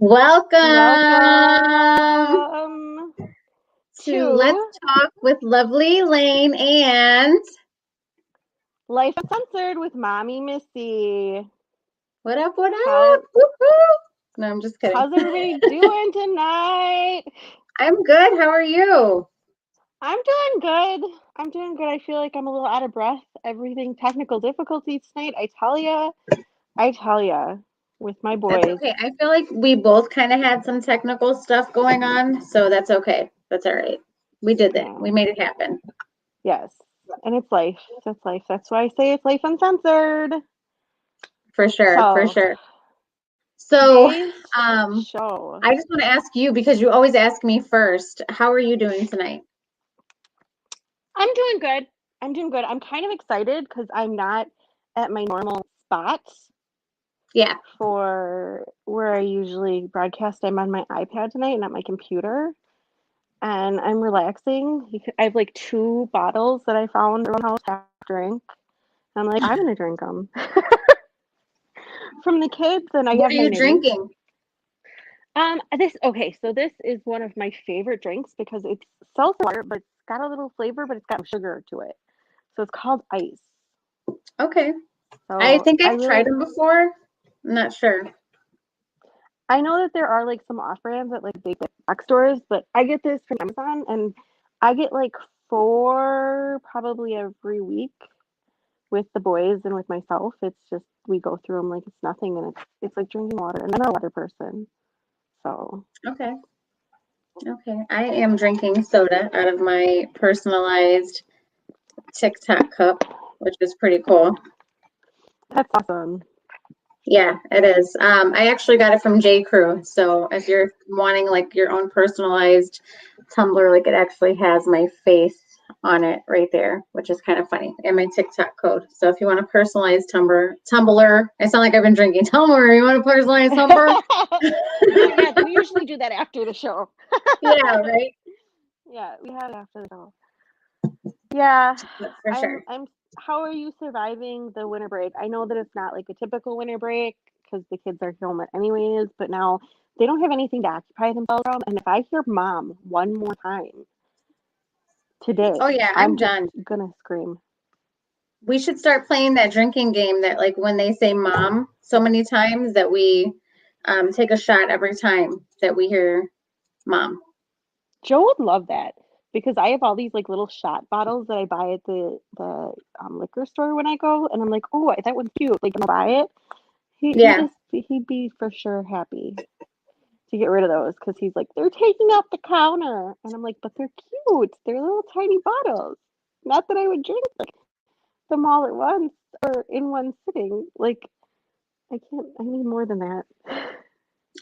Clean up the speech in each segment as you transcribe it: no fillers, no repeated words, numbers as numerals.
Welcome Welcome to Let's to Talk with Lovely Lane and Life Uncensored with Mommy Missy. what up, what up? How Woo-hoo. No, I'm just kidding. how's everybody doing tonight? I'm good. How are you? I'm doing good. I'm doing good. I feel like I'm a little out of breath. Everything technical difficulties tonight. I tell ya, with my That's boys. okay. I feel like we both kind of had some technical stuff going on, so that's okay. That's all right. We did it. Yeah. We made it happen. Yes. And it's life. That's life. That's why I say it's Life Uncensored. For sure, for So sure. So, today's um, show. I just want to ask you because you always ask me first, how are you doing tonight? I'm doing good. I'm doing good. I'm kind of excited because I'm not at my normal spot Yeah. for where I usually broadcast. I'm on my iPad tonight, not my computer, and I'm relaxing. I have like two bottles that I found around the house to drink. I'm like, I'm gonna drink them from the kids, and I What have are my you minis. drinking? This okay. So this is one of my favorite drinks because it's seltzer water, but it's got a little flavor, but it's got sugar to it. So it's called ice. Okay. I So think I I've tried really them before. I'm not sure. I know that there are like some off brands at like big box stores, but I get this from Amazon and I get like four probably every week with the boys and with myself. It's just we go through them like it's nothing and it's like drinking water and I'm not a water person. So Okay. Okay. I am drinking soda out of my personalized TikTok cup, which is pretty cool. that's awesome. Yeah, it is. I actually got it from J. Crew. So if you're wanting like your own personalized tumbler, like it actually has my face on it right there, which is kind of funny, and my TikTok code. So if you want a personalized tumbler, I sound like I've been drinking. Tumbler, you want a personalized tumbler? Yeah, we usually do that after the show. Yeah, right. Yeah, we have it after the show. Yeah, That's for sure. I'm how are you surviving the winter break? I know that it's not like a typical winter break because the kids are home anyways, but now they don't have anything to occupy themselves from. And if I hear mom one more time today, Oh yeah, I'm I'm just done. gonna scream. We should start playing that drinking game that like when they say mom so many times that we take a shot every time that we hear mom. Joe would love that because I have all these like little shot bottles that I buy at the liquor store when I go, and I'm like, oh, that one's cute. Like, I'm gonna buy it. Yeah. He'd be for sure happy to get rid of those because he's like, they're taking off the counter. And I'm like, but they're cute. They're little tiny bottles. Not that I would drink them all at once or in one sitting. Like, I need more than that.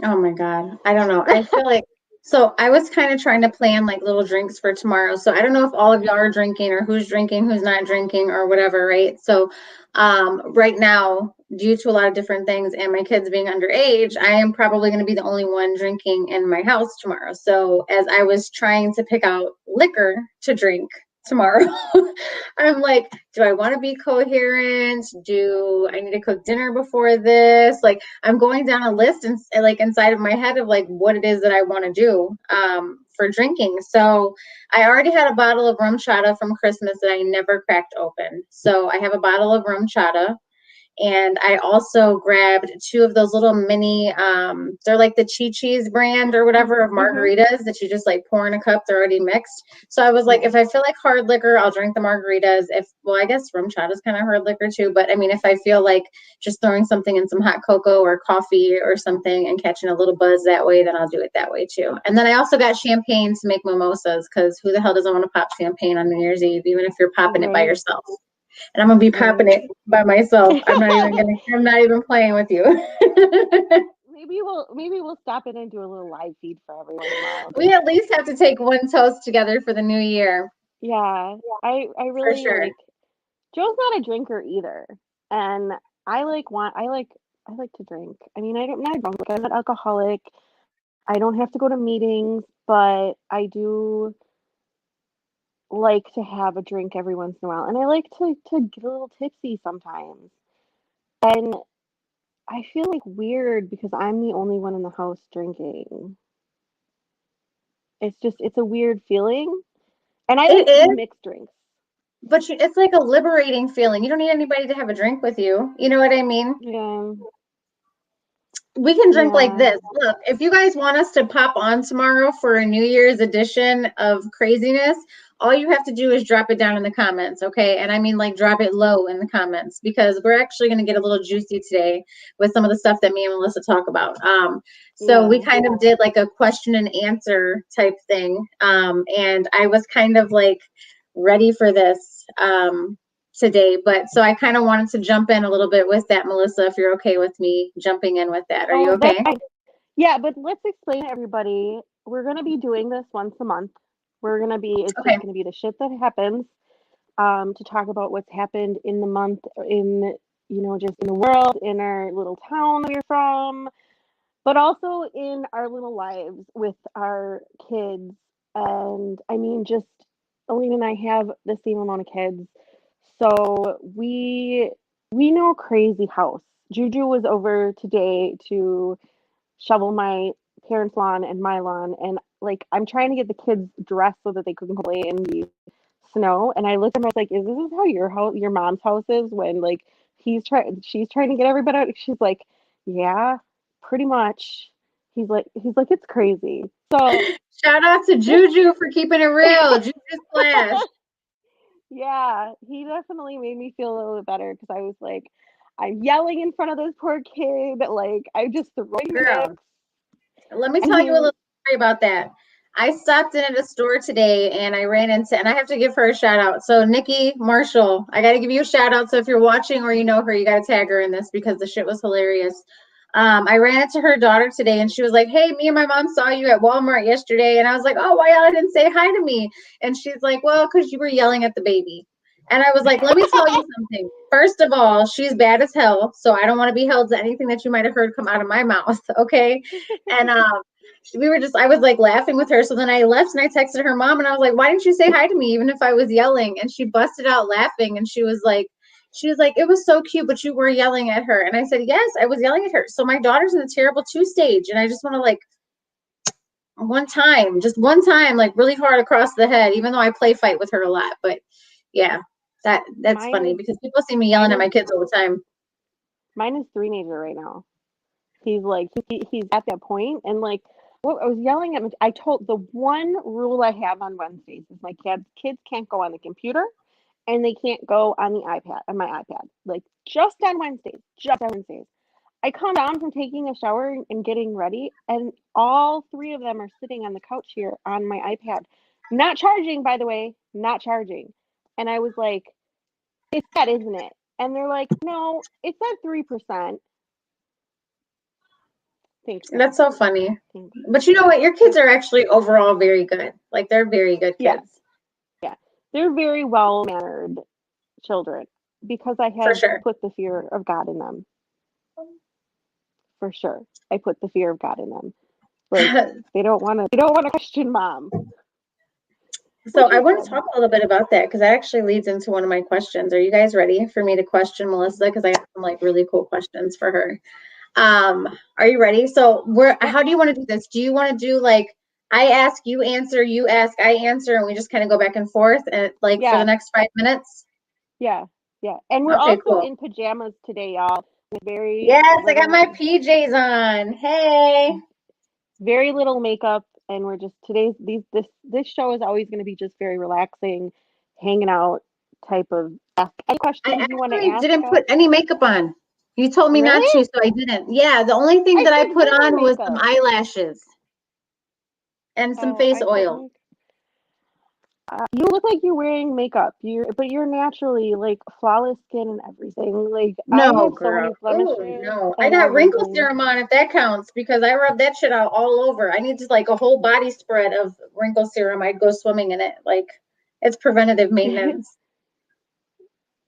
Oh my God. I don't know. I feel like so I was kind of trying to plan like little drinks for tomorrow. So I don't know if all of y'all are drinking or who's drinking, who's not drinking or whatever, right? So right now, due to a lot of different things and my kids being underage, I am probably going to be the only one drinking in my house tomorrow. So as I was trying to pick out liquor to drink tomorrow, I'm like, do I want to be coherent? Do I need to cook dinner before this? Like, I'm going down a list and like inside of my head of like what it is that I want to do for drinking. So I already had a bottle of rum chata from Christmas that I never cracked open. So I have a bottle of rum chata. And I also grabbed two of those little mini, they're like the Chi Chi's brand or whatever of Mm-hmm. margaritas that you just like pour in a cup. They're already mixed. So I was like, Yeah. if I feel like hard liquor, I'll drink the margaritas. Well, I guess rum chata is kind of hard liquor too. But I mean, if I feel like just throwing something in some hot cocoa or coffee or something and catching a little buzz that way, then I'll do it that way too. And then I also got champagne to make mimosas because who the hell doesn't want to pop champagne on New Year's Eve, even if you're popping it by Right. yourself? And I'm gonna be popping Right. it by myself. I'm not even playing with you. Maybe we'll stop in and do a little live feed for everyone tomorrow. We at least have to take one toast together for the new year, Yeah. I for really sure. like Joe's not a drinker either. And I like want I like to drink. I mean, I'm not drunk, like I'm not alcoholic. I don't have to go to meetings, but I do like to have a drink every once in a while. And I like to get a little tipsy sometimes. And I feel like weird because I'm the only one in the house drinking. It's a weird feeling. And I It like to do is, mixed drinks. but it's like a liberating feeling. You don't need anybody to have a drink with you. You know what I mean? Yeah. We can drink like Yeah. this. Look, if you guys want us to pop on tomorrow for a New Year's edition of craziness, all you have to do is drop it down in the comments, okay? And I mean, like, drop it low in the comments because we're actually going to get a little juicy today with some of the stuff that me and Melissa talk about. So we Yeah. kind of did like a question and answer type thing. And I was kind of like ready for this. Today, but so I kind of wanted to jump in a little bit with that, Melissa, if you're okay with me jumping in with that. Are you Oh, that's okay? fine. Yeah, but let's explain to everybody. We're gonna be doing this once a month. It's Okay. just gonna be the shit that happens, to talk about what's happened in the month, in, just in the world, in our little town we're from, but also in our little lives with our kids. And I mean, just Alina and I have the same amount of kids. So we know crazy house. Juju was over today to shovel my parents' lawn and my lawn, and like I'm trying to get the kids dressed so that they can play in the snow. And I looked at him, I was like, "Is this how your mom's house is when like she's trying to get everybody out?" She's like, "Yeah, pretty much." He's like, "It's crazy." So Shout out to this, Juju for keeping it real. Juju Splash. yeah, he definitely made me feel a little bit better because I was like, I'm yelling in front of this poor kid, like I just throwing Girl, mix. let me I tell you a mean, little story about that. I stopped in at a store today and I ran into, and I have to give her a shout out. So, Nikki Marshall, I got to give you a shout out. So, if you're watching or you know her, you got to tag her in this because the shit was hilarious. I ran into her daughter today and she was like, "Hey, me and my mom saw you at Walmart yesterday." And I was like, "Oh, why y'all didn't say hi to me?" And she's like, "Well, because you were yelling at the baby." And I was like, "Let me tell you something. First of all, she's bad as hell. So I don't want to be held to anything that you might have heard come out of my mouth. Okay." And I was like laughing with her. So then I left and I texted her mom and I was like, "Why didn't you say hi to me even if I was yelling?" And she busted out laughing and she was like, "It was so cute, but you were yelling at her." And I said, "Yes, I was yelling at her." So my daughter's in the terrible two stage and I just want to like just one time, like really hard across the head, even though I play fight with her a lot. But yeah, that's mine funny is because people see me mine yelling at is my kids all the time. mine is teenager right now. He's like he's at that point, and like what I was yelling at. I told the one rule I have on Wednesdays is my kids can't go on the computer, and they can't go on my iPad. Like just on Wednesdays, just on Wednesdays. I come down from taking a shower and getting ready, and all three of them are sitting on the couch here on my iPad, not charging, by the way, not charging. And I was like, "It's that, isn't it?" And they're like, "No, it's at 3%." Thanks, guys. That's so funny. Thanks. But you know what? Your kids are actually overall very good. Like they're very good Yeah, kids yeah. They're very well mannered children because I for have sure. put the fear of God in them. For sure. I put the fear of God in them. Like they don't want to question mom, So which I is want to good. talk a little bit about that because that actually leads into one of my questions. Are you guys ready for me to question Melissa? Because I have some like really cool questions for her. Are you ready? So Yep. how do you want to do this? Do you want to do like I ask, you answer, you ask, I answer, and we just kind of go back and forth and like for the Yeah. next 5 minutes? Yeah. Yeah. And we're Okay, also cool. in pajamas today, y'all. With Yes, I got my PJs on. Hey. very little makeup, and we're just today's these this show is always going to be just very relaxing, hanging out type of ask any I questions you want to actually ask didn't us. put any makeup on. You told me not to, Really? so I didn't. Yeah, the only thing I that I put put zero on was some makeup. eyelashes and some Oh, face I put oil. like you look like you're wearing makeup. You're naturally like flawless skin and everything. Like I No, have so girl. many Oh, blemishes no. I and got wrinkle everything. serum on if that counts because I rub that shit out all over. I need just like a whole body spread of wrinkle serum. I'd go swimming in it. Like it's preventative maintenance.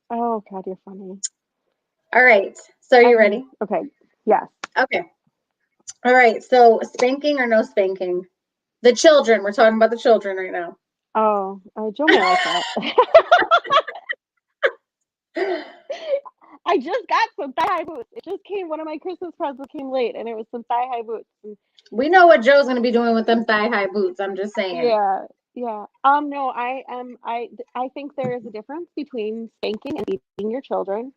Oh God, you're funny. All right. So are I you mean, ready? okay, yes. Okay. All right. So spanking or no spanking? The children. We're talking about the children right now. Oh, Joe may like that. I just got some thigh-high boots. It just came. One of my Christmas presents came late, and it was some thigh-high boots. And We know what Joe's gonna be doing with them thigh-high boots. I'm just saying. yeah, yeah. No, I am. I think there is a difference between spanking and beating your children,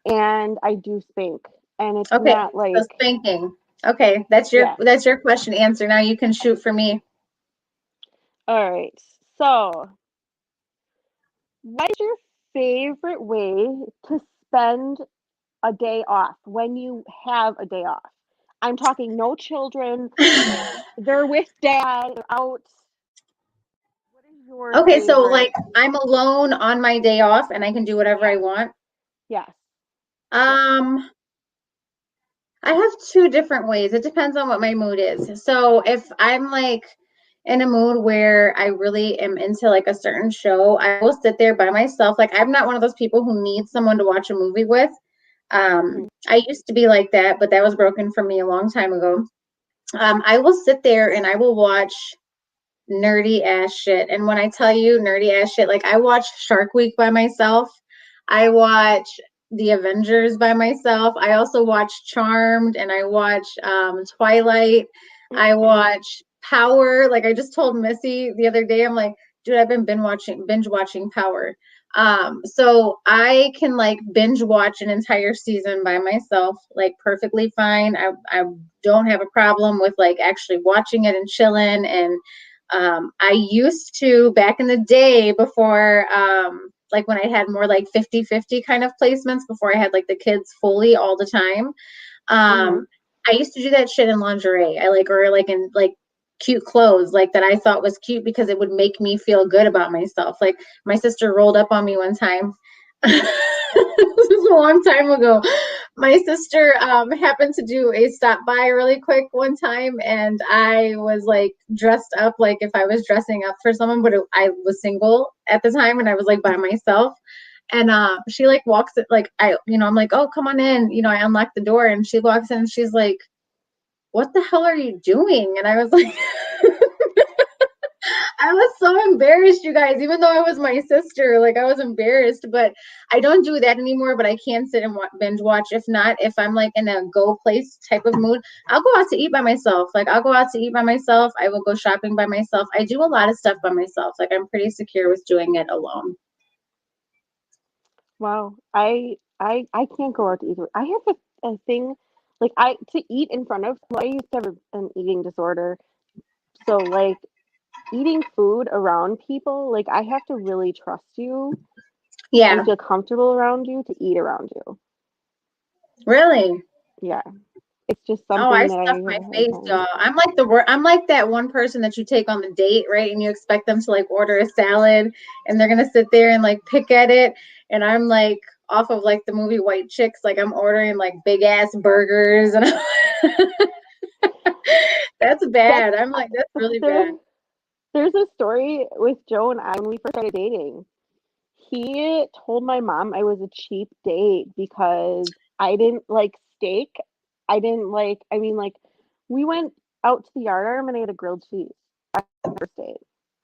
and I do spank, and it's Okay, not so like spanking. Okay, that's your yeah. that's your question answer. Now you can shoot for me. All right. So, what is your favorite way to spend a day off when you have a day off? I'm talking no children. They're with dad. They're out. What is your Okay, so favorite? like I'm alone on my day off and I can do whatever I Yes. want. Yes. Yes. Um, I have two different ways. It depends on what my mood is. So if I'm like in a mood where I really am into like a certain show, I will sit there by myself. Like I'm not one of those people who needs someone to watch a movie with. Mhm. I used to be like that, but that was broken for me a long time ago. I will sit there and I will watch nerdy ass shit. And when I tell you nerdy ass shit, like I watch Shark Week by myself. I watch The Avengers by myself. I also watch Charmed and I watch Twilight. I watch Power. Like I just told Missy the other day, I'm like, dude, I've been binge watching Power. So I can like binge watch an entire season by myself, like perfectly fine. I don't have a problem with like actually watching it and chilling. And I used to back in the day before like when I had more like 50-50 kind of placements before I had like the kids fully all the time. Mhm. I used to do that shit in lingerie. I like or like in like cute clothes like that I thought was cute because it would make me feel good about myself. Like my sister rolled up on me one time. This is a long time ago. My sister happened to do a stop by really quick one time, and I was like dressed up like if I was dressing up for someone, but I was single at the time and I was like by myself. And she like walks it like I'm like, oh, come on in. I unlock the door and she walks in and she's like, what the hell are you doing? And I was like, I was so embarrassed, you guys, even though it was my sister, like I was embarrassed, but I don't do that anymore, but I can sit and binge watch. If not, if I'm like in a go place type of mood, I'll go out to eat by myself. Like I'll go out to eat by myself. I will go shopping by myself. I do a lot of stuff by myself. Like I'm pretty secure with doing it alone. Wow. I can't go out to eat. I have a thing like I to eat in front of. Well, I used to have an eating disorder, so like eating food around people, like I have to really trust you and Yeah, feel comfortable around you to eat around you. really. Yeah, it's just Oh, I something that stuff I my have a hard face, time. y'all. I'm like that one person that you take on the date, right? And you expect them to like order a salad and they're gonna sit there and like pick at it. And I'm like off of like the movie White Chicks, like I'm ordering like big ass burgers and that's That's bad. I'm like, that's really there. bad. There's a story with Joe and I when we first started dating. He told my mom I was a cheap date because I didn't like steak. I didn't like. I mean, like we went out to the yard arm and I had a grilled cheese on the first date.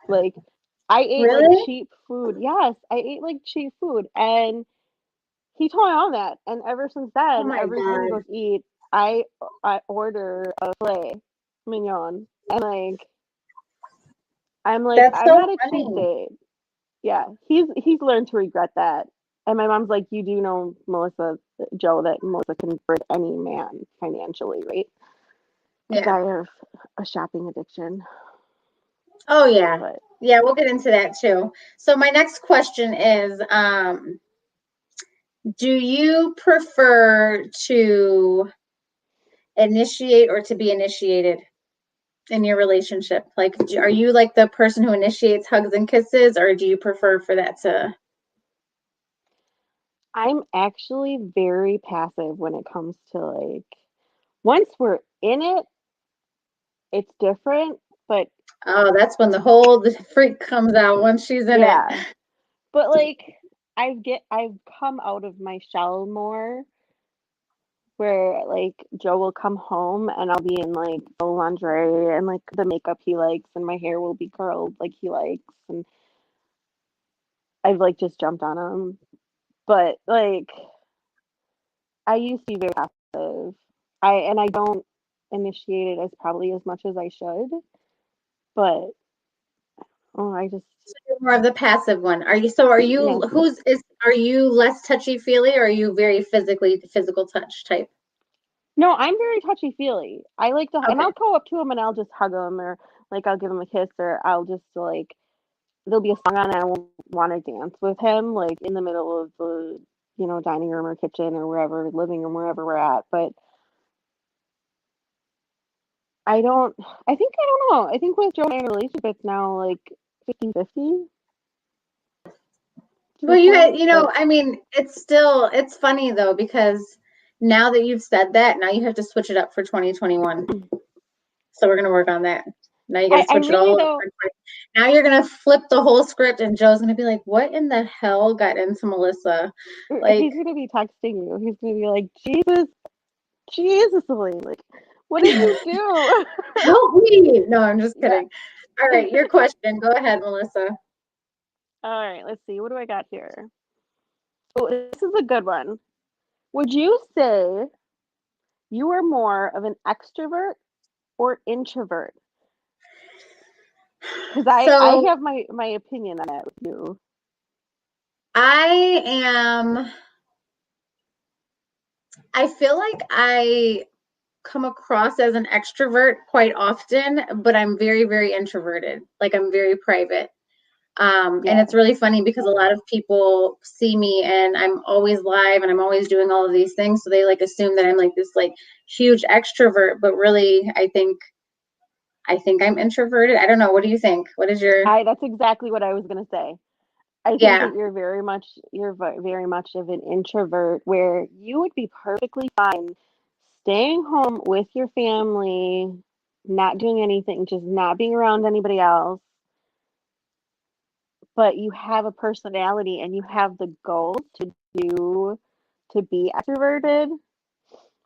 Like I ate like Really? cheap food. Yes, I ate like cheap food, and he told me all that. And ever since Oh then, my every time we go God. to eat, I I order a filet mignon, and like That's I'm so not a cheap funny. date. Yeah, he's learned to regret that. And my mom's like, you do know Melissa, Joe, that Melissa can hurt any man financially, right? Because Yeah. I have a shopping addiction. Oh yeah. But Yeah, we'll get into that too. So my next question is, do you prefer to initiate or to be initiated in your relationship? Like, are you like the person who initiates hugs and kisses, or do you prefer for that to? I'm actually very passive when it comes to like once we're in it, it's different. But Oh, that's when the freak comes out once she's in it. yeah, but like I've come out of my shell more where like Joe will come home and I'll be in like full lingerie and like the makeup he likes and my hair will be curled like he likes and I've like just jumped on him. But like I used to be very passive. I don't initiate it as probably as much as I should, but I just You're more of the passive one. Are yeah. you are you less touchy feely or are you very physical touch type? No, I'm very touchy feely. I like to, and Okay. I'll go up to him and I'll just hug him, or like I'll give him a kiss, or I'll just like there'll be a song on and I will want to dance with him, like in the middle of the dining room or kitchen or wherever, living room, wherever we're at. But I don't. I don't know. I think with Joe and I in a relationship, it's now like 50-50 to Well, a point. But I mean, it's funny though, because now that you've said that, now you have to switch it up for 2021. So we're gonna work on that. Now you got to I switch it really all up though. for 20. Now you're gonna flip the whole script, and Joe's gonna be like, "What in the hell got into Melissa?" Like, He's gonna be texting you. He's gonna be like, Jesus, Elaine, like, what did you do? help me! No, I'm just Yeah. kidding. All right, your question. Go ahead, Melissa. All right, let's see. What do I got here? Oh, this is a good one. Would you say you are more of an extrovert or introvert? Because I So have my opinion on that with you. I am. I feel like I come across as an extrovert quite often, but I'm very, very introverted. Like I'm very private. And Yeah, it's really funny because a lot of people see me and I'm always live and I'm always doing all of these things. So they like assume that I'm like this like huge extrovert, but really I think I'm introverted. I don't know. What do you think? What is your that's exactly what I was gonna say. I think yeah. that very much of an introvert where you would be perfectly fine staying home with your family, not doing anything, just not being around anybody else, but you have a personality and you have the goal do to be extroverted.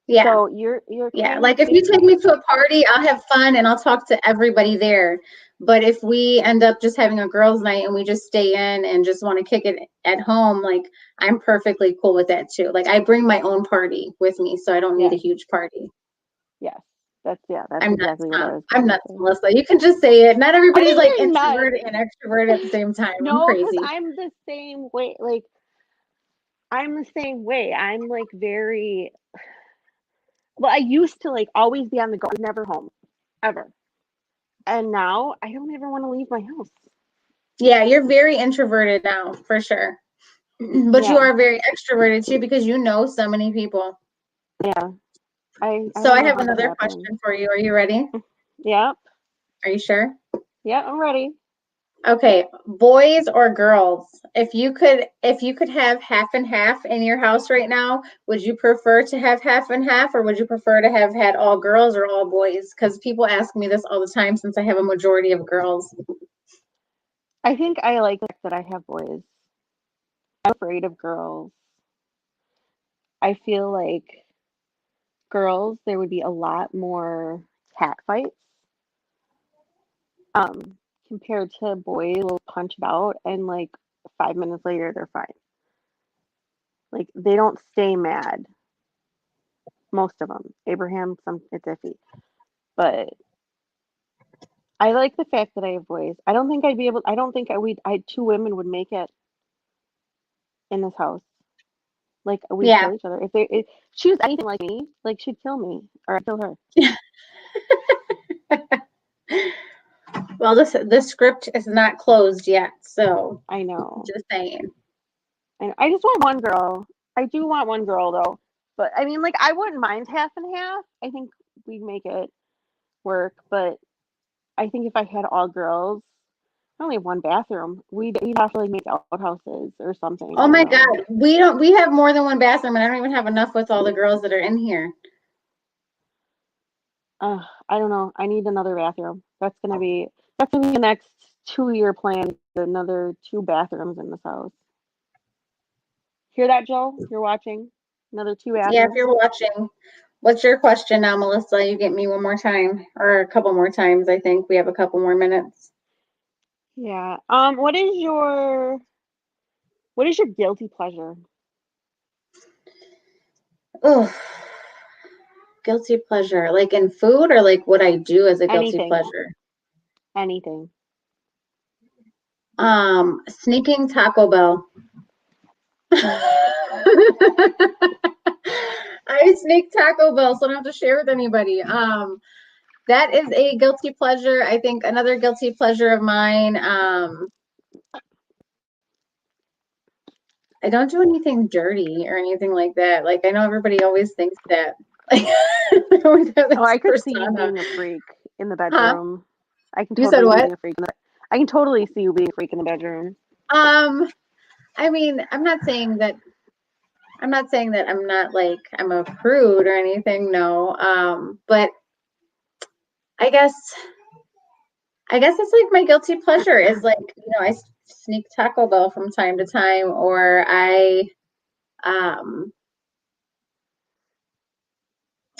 Yeah. So you're Yeah, kind of like if you take me to a party, I'll have fun and I'll talk to everybody there. But if we end up just having a girls' night and we just stay in and just want to kick it at home, like I'm perfectly cool with that too. Like I bring my own party with me, so I don't need a yes, huge party. yes. That's I'm nuts, exactly what huh? I was I'm gonna nuts, say. Melissa. You can just say it. Not I everybody's think like you're nuts. introverted and extroverted at the same time. I'm No, because crazy. I'm the same way. Like I'm the same way. I'm like very well, I used to like always be on the go, never home, ever. And now I don't ever want to leave my house. Yeah, you're very introverted now, for sure. But you Yeah, are very extroverted too because you know so many people. yeah. I So don't I know have how that another happened. question for you. Are you ready? Yeah, Are you sure? yeah, I'm ready. Okay, boys or girls? If you could have half and half in your house right now, would you prefer to have half and half or would you prefer to have had all girls or all boys? Because people ask me this all the time since I have a majority of girls. I think I like the fact that I have boys. I'm afraid of girls. I feel like girls, there would be a lot more cat fights. Compared to boys will punch it out and like 5 minutes later they're fine. Like they don't stay mad. Most of them. Abraham, some it's iffy. But I like the fact that I have boys. I don't think I'd be able. I don't think two women would make it in this house. Like we'd Yeah. kill each other if she was anything like me. Like she'd kill me or I'd kill her. Well, the script is not closed yet, so I know. just saying. I just want one girl. I do want one girl though. But I mean, like I wouldn't mind half and half. I think we'd make it work. But I think if I had all girls, I only have one bathroom. We'd have to like make outhouses or something. Oh I don't my know. God, we have more than one bathroom and I don't even have enough with all the girls that are in here. I don't know. I need another bathroom. That's gonna be the next 2-year plan. Another two bathrooms in this house. Hear that, Joe? You're watching. Another two Yeah, if bathrooms. you're watching, what's your question now, Melissa? You get me one more time or a couple more times. I think we have a couple more minutes. Yeah. What is your guilty pleasure? Oh, guilty pleasure. Like in food or like what I do as a guilty Anything. pleasure? Anything. Sneaking Taco Bell. I sneak Taco Bell, so I don't have to share with anybody. That is a guilty pleasure. I think another guilty pleasure of mine. I don't do anything dirty or anything like that. Like I know everybody always thinks that. Like they always have Oh, this I could see you persona. being a freak in the Huh? bedroom. I can You said totally see you what? being a freak in the I can totally see you being a freak in the bedroom. I mean, I'm not saying that I'm not like I'm a prude or anything, no. But I guess it's like my guilty pleasure is like, I sneak Taco Bell from time to time, or um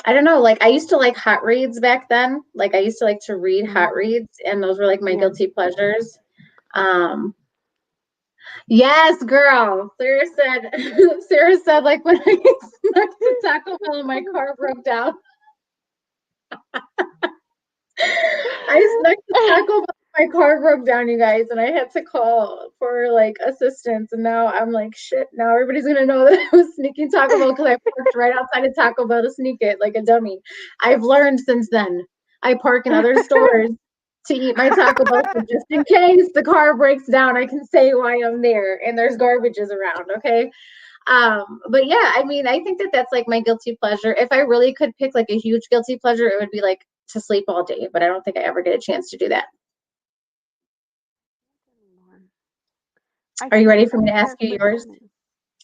I don't know, like I used to like hot reads back then. Like I used to like to read Mhm. hot reads, and those were like my Yeah. guilty pleasures. Um yes, girl. Sarah said like when I snuck to Taco Bell and my car broke down. I snuck to Taco Bell. My car broke down, you guys, and I had to call for like assistance. And now I'm like, shit. Now everybody's gonna know that I was sneaking Taco Bell because I parked right outside of Taco Bell to sneak it like a dummy. I've learned since then. I park in other stores to eat my Taco Bell food just in case the car breaks down. I can say why I'm there and there's garbages around. Okay. But yeah, I mean, I think that that's like my guilty pleasure. If I really could pick like a huge guilty pleasure, it would be like to sleep all day, but I don't think I ever get a chance to do that. I Are you think ready for I me to do ask that you for yours? tennis.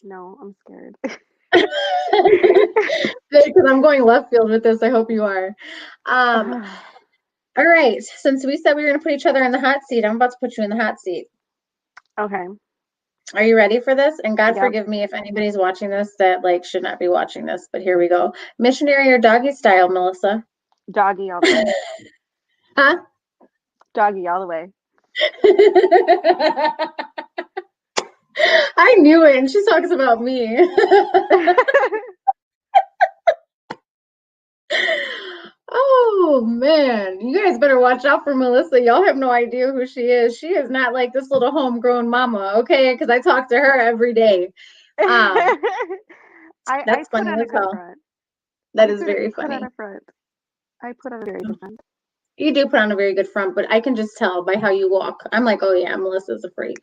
No, I'm scared. Because I'm going left field with this. I hope you are. All right. Since we said we were going to put each other in the hot seat, I'm about to put you in the hot seat. Okay. Are you ready for this? And God Yep. forgive me if anybody's watching this that like should not be watching this, but here we go. Missionary or doggy style, Melissa? Doggy all the way. Huh? Doggy all the way. I knew it, and she talks about me. Oh man, you guys better watch out for Melissa. Y'all have no idea who she is. She is not like this little homegrown mama, okay? Because I talk to her every day. Um, I that's put funny on a as good hell. front. That is very Put on funny. a front. I put on a very good front. You do put on a very good front, but I can just tell by how you walk. I'm like, oh yeah, Melissa's a freak.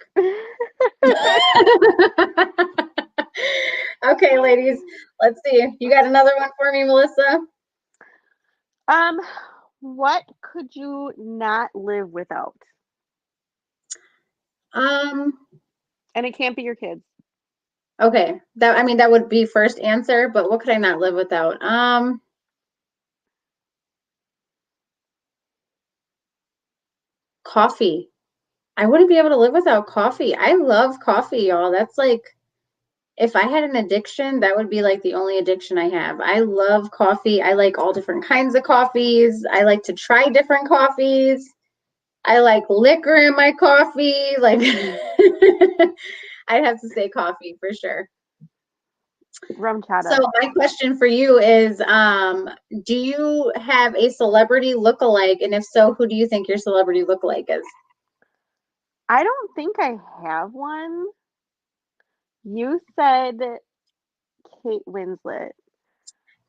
Okay, ladies, let's see. You got another one for me, Melissa? Um, what could you not live without? Um, And it can't be your kids. okay. That would be first answer, but what could I not live without? Coffee. I wouldn't be able to live without coffee. I love coffee, y'all. That's like, if I had an addiction, that would be like the only addiction I have. I love coffee. I like all different kinds of coffees. I like to try different coffees. I like liquor in my coffee. Like, I'd have to say coffee for sure. Rum So chata. my question for you is, do you have a celebrity lookalike? And if so, who do you think your celebrity lookalike is? I don't think I have one. You said Kate Winslet.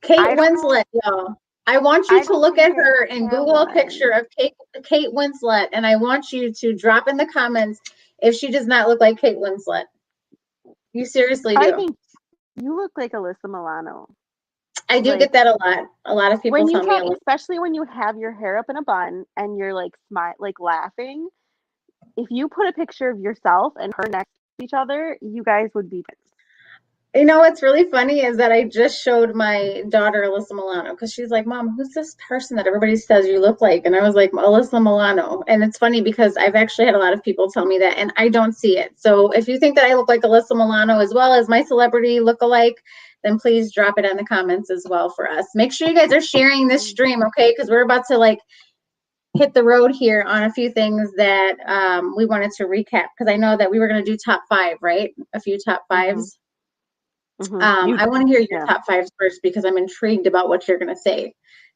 Kate I don't Winslet, know. y'all. I want you I to don't look think at I her and have Google a picture one. of Kate Winslet, and I want you to drop in the comments if she does not look like Kate Winslet. You seriously I do. think you look like Alyssa Milano. I do Like get that a lot. A lot of people when you tell me, have, especially when you have your hair up in a bun and you're like like laughing. If you put a picture of yourself and her next to each other, you guys would be twins. you know what's really funny is that I just showed my daughter Alyssa Milano because she's like, Mom, who's this person that everybody says you look like? And I was like, Alyssa Milano. And it's funny because I've actually had a lot of people tell me that, and I don't see it. So if you think that I look like Alyssa Milano as well as my celebrity look-alike, then please drop it in the comments as well for us. Make sure you guys are sharing this stream, okay? Because we're about to like hit the road here on a few things that we wanted to recap because I know that we were going to do top 5, right? A few top 5s. You, I want to hear your yeah, top fives first because I'm intrigued about what you're going to say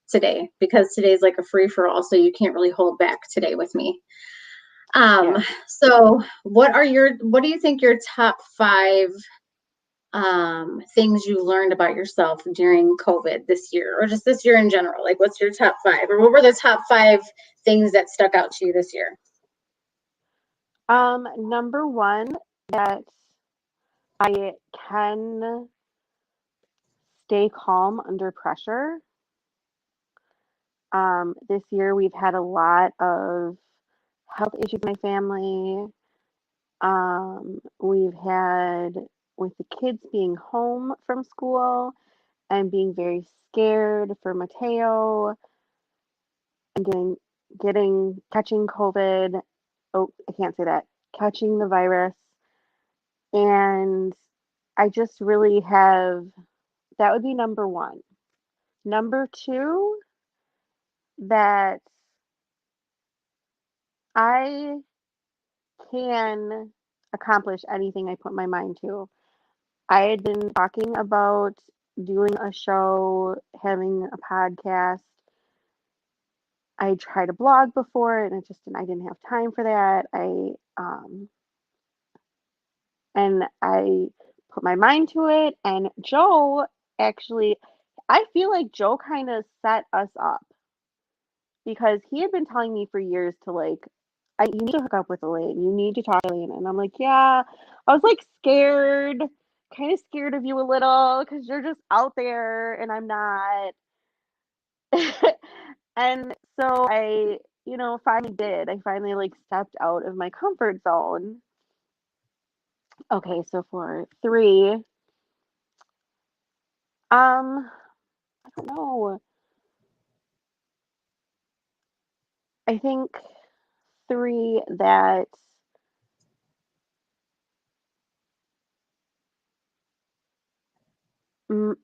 today because today's like a free for all, so you can't really hold back today with me. yeah. So what do you think your top five things you learned about yourself during COVID this year or just this year in general? Like what's your top five or what were the top five things that stuck out to you this year? Number one, that I can stay calm under pressure. This year we've had a lot of health issues in my family. We've had with the kids being home from school and being very scared for Mateo and getting catching COVID. Oh, I can't say that. Catching the virus. And I just really have that would be number one. Number two, that I can accomplish anything I put my mind to. I had been talking about doing a show, having a podcast. I tried a blog before and I didn't have time for that. And I put my mind to it and Joe actually I feel like Joe kind of set us up because he had been telling me for years to like you need to hook up with Elaine. You need to talk to Elaine. And I'm like, yeah. I was like scared, kind of scared of you a little because you're just out there and I'm not. And so finally did. I finally like stepped out of my comfort zone. Okay, so for three, I don't know. I think three that mm,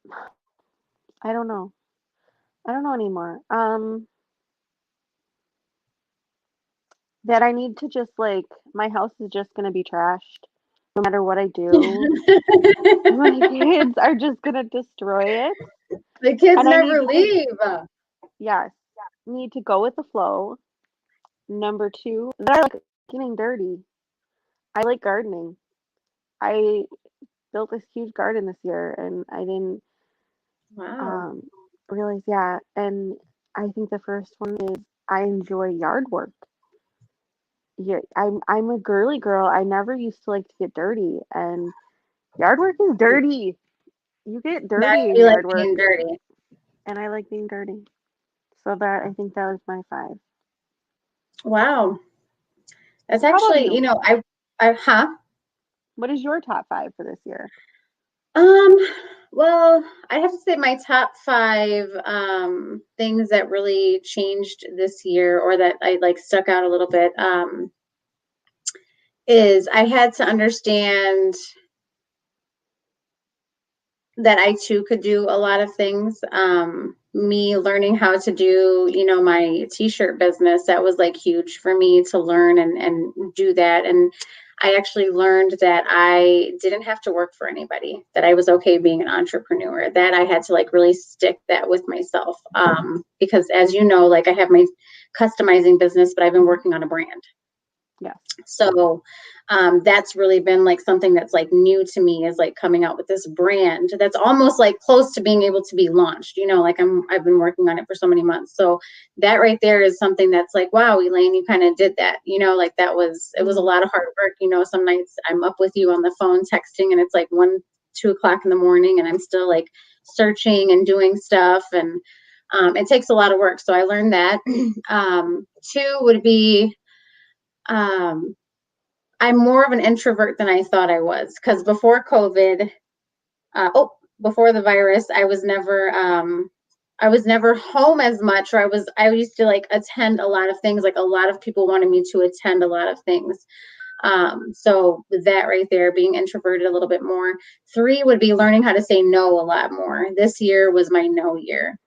I don't know. I don't know anymore. That I need to just like my house is just gonna be trashed no matter what I do. My kids are just gonna destroy it. The kids And I need never to just leave. yes, need to go with the flow. Number two, that I like getting dirty. I like gardening. I built this huge garden this year and I didn't Wow. um realize yeah. And I think the first one is I enjoy yard work. Yeah, I'm a girly girl. I never used to like to get dirty and yard work is dirty. You get Now dirty in you like yard work being dirty. and I like being dirty. So that I think that was my five. Wow. That's How about actually, you? huh? What is your top five for this year? Um, well, I have to say my top five things that really changed this year or that I like stuck out a little bit is I had to understand that I too could do a lot of things. Me learning how to do, my t-shirt business, that was like huge for me to learn and do that. And I actually learned that I didn't have to work for anybody, that I was okay being an entrepreneur, that I had to like really stick that with myself. Because as you know, like I have my customizing business, but I've been working on a brand. Yes. So that's really been like something that's like new to me is like coming out with this brand that's almost like close to being able to be launched. Like I've been working on it for so many months. So that right there is something that's like, wow, Elaine, you kind of did that. Like it was a lot of hard work. Some nights I'm up with you on the phone texting and it's like 1, 2 o'clock in the morning and I'm still like searching and doing stuff and it takes a lot of work. So I learned that. Two would be um, I'm more of an introvert than I thought I was because before COVID, before the virus, I was never home as much, or I used to like attend a lot of things. Like a lot of people wanted me to attend a lot of things. So that right there, being introverted a little bit more. Three would be learning how to say no a lot more. This year was my no year.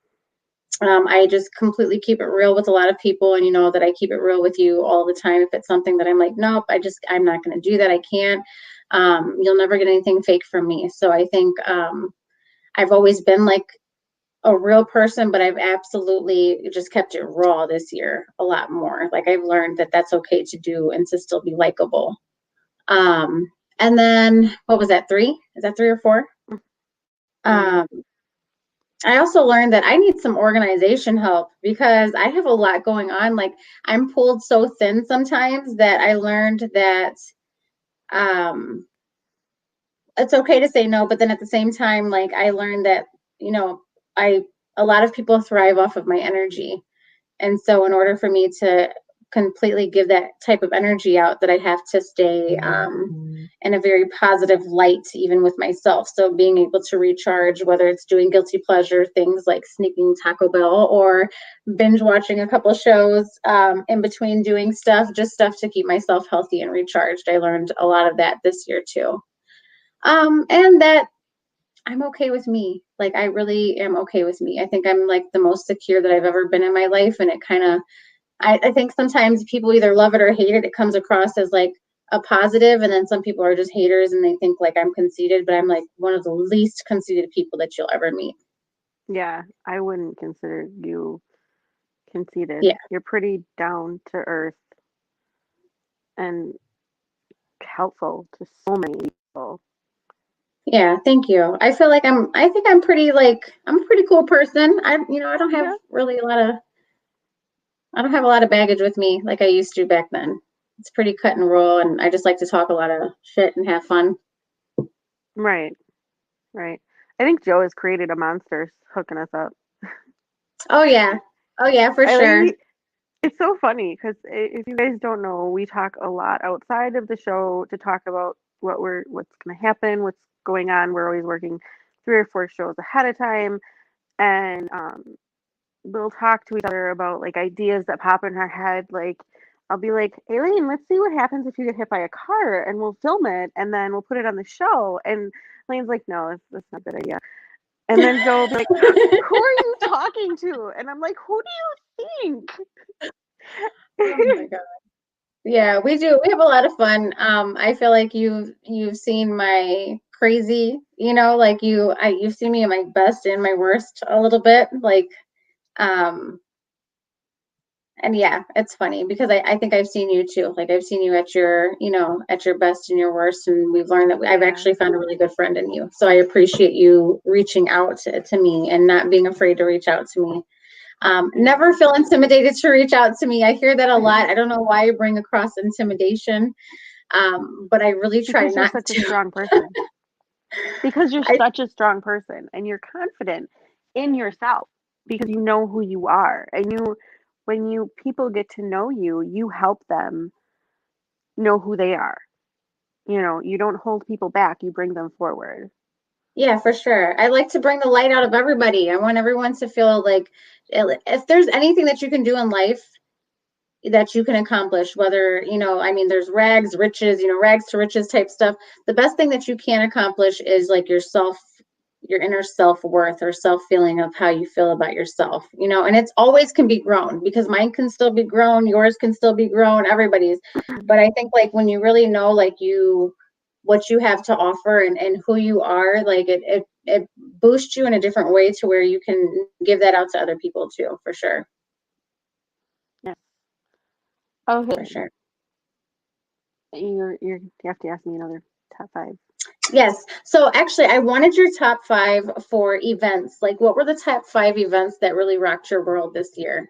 I just completely keep it real with a lot of people, and you know that I keep it real with you all the time. If it's something that I'm like, nope, I'm not going to do that. I can't. You'll never get anything fake from me. So I think I've always been like a real person, but I've absolutely just kept it raw this year a lot more. Like I've learned that that's okay to do and to still be likable. And then what was that? Three? Is that three or four? Um, I also learned that I need some organization help because I have a lot going on. Like I'm pulled so thin sometimes that I learned that um, it's okay to say no, but then at the same time, like I learned that, you know, I a lot of people thrive off of my energy. And so in order for me to completely give that type of energy out, that I have to stay in a very positive light, even with myself. So being able to recharge, whether it's doing guilty pleasure things like sneaking Taco Bell or binge watching a couple shows in between doing stuff, just stuff to keep myself healthy and recharged. I learned a lot of that this year too. And that I'm okay with me. Like I really am okay with me. I think I'm like the most secure that I've ever been in my life. And it kind of, I think sometimes people either love it or hate it. It comes across as like a positive, and then some people are just haters and they think like I'm conceited, but I'm like one of the least conceited people that you'll ever meet. Yeah, I wouldn't consider you conceited. Yeah. You're pretty down to earth and helpful to so many people. Yeah, thank you. I think I'm pretty like I'm a pretty cool person. I don't have Yeah. really I don't have a lot of baggage with me like I used to back then. It's pretty cut and roll, and I just like to talk a lot of shit and have fun. Right, right. I think Joe has created a monster hooking us up. Oh yeah. Oh yeah, for I sure. like it's so funny because if you guys don't know, we talk a lot outside of the show to talk about what's going to happen, what's going on. We're always working 3 or 4 shows ahead of time, and we'll talk to each other about like ideas that pop in our head. Like I'll be like, Aileen, let's see what happens if you get hit by a car, and we'll film it, and then we'll put it on the show. And Elaine's like, no, that's not a good idea. And then Joe will be like, who are you talking to? And I'm like, who do you Oh think? my God. Yeah, we do. We have a lot of fun. I feel like you've seen my crazy, like you've seen me at my best and my worst a little bit. Like, um, and yeah, it's funny because I think I've seen you too. Like I've seen you at your best and your worst, and we've learned that I've Yeah. actually found a really good friend in you. So I appreciate you reaching out to me and not being afraid to reach out to me. Never feel intimidated to reach out to me. I hear that a lot. I don't know why you bring across intimidation, but I really try Because you're not such a to. strong person. Because you're I, such a strong person and you're confident in yourself because you know who you are. And when you people get to know you, you help them know who they are. You don't hold people back, you bring them forward. yeah, for sure. I like to bring the light out of everybody. I want everyone to feel like if there's anything that you can do in life that you can accomplish, whether, I mean, there's riches, rags to riches type stuff. The best thing that you can accomplish is like your inner self-worth or self-feeling of how you feel about yourself, and it's always can be grown because mine can still be grown, yours can still be grown, everybody's. But I think like when you really know like what you have to offer and who you are, like it boosts you in a different way to where you can give that out to other people too, for sure. Yeah. For Okay. sure. You have to ask me another top five. Yes. So actually, I wanted your top five for events. Like, what were the top five events that really rocked your world this year?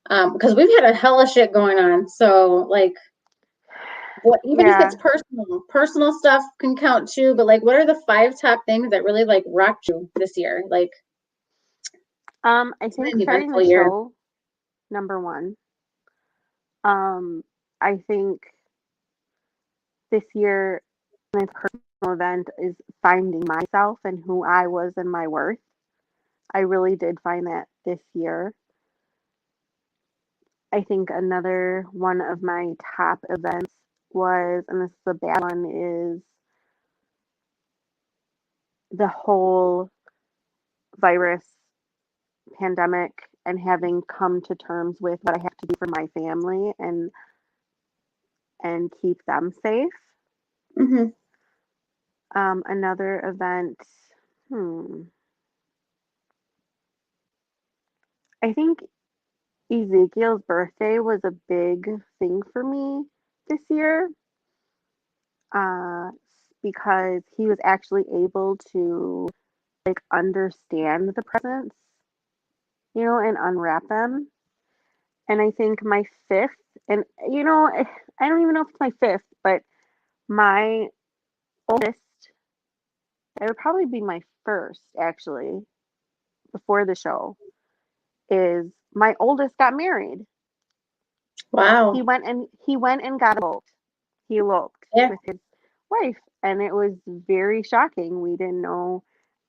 Because we've had a hell of shit going on. So, like, what, even if it's Yeah. personal stuff can count too. But like, what are the five top things that really like rocked you this year? Like, I it's been think an starting the eventful year. show, number one. I think this year my personal event is finding myself and who I was and my worth. I really did find that this year. I think another one of my top events was, and this is a bad one, is the whole virus pandemic and having come to terms with what I have to do for my family and keep them safe. Hmm. Another event. Hmm. I think Ezekiel's birthday was a big thing for me this year, uh, because he was actually able to like understand the presents, and unwrap them. And I think my fifth, and I don't even know if it's my fifth, but my oldest, it would probably be my first actually, before the show, is my oldest got married. He Wow. went and got eloped. He eloped Yeah. with his wife, and it was very shocking. We didn't know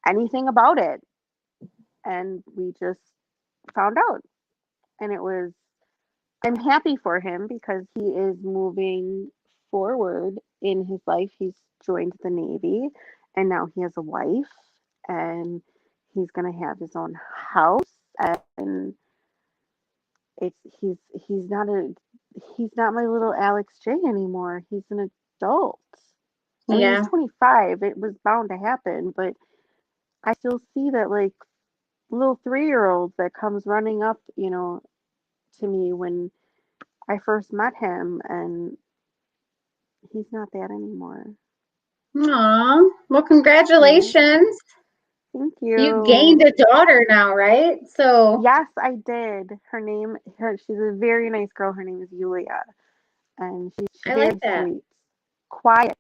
anything about it, and we just found out. And it was I'm happy for him because he is moving forward in his life. He's joined the Navy and now he has a wife and he's going to have his own house, and it's he's not my little Alex J anymore. He's an adult. I mean, he's Yeah. 25. It was bound to happen, but I still see that like little 3-year-old that comes running up, to me when I first met him, and he's not that anymore. Aw. Well, Yeah. congratulations. Thank You gained you. a daughter now, right? So Yes, I did. She's a very nice girl. Her name is Yulia, and she's I like very that. sweet, quiet,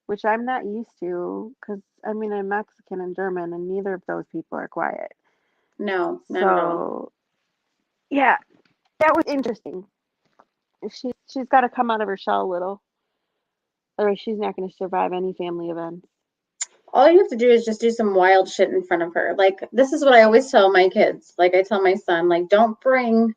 which I'm not used to because I mean I'm Mexican and German, and neither of those people are quiet. No, not at all. So yeah, that was interesting. She's got to come out of her shell a little, or she's not going to survive any family events. All you have to do is just do some wild shit in front of her. Like, this is what I always tell my kids. Like, I tell my son, like, don't bring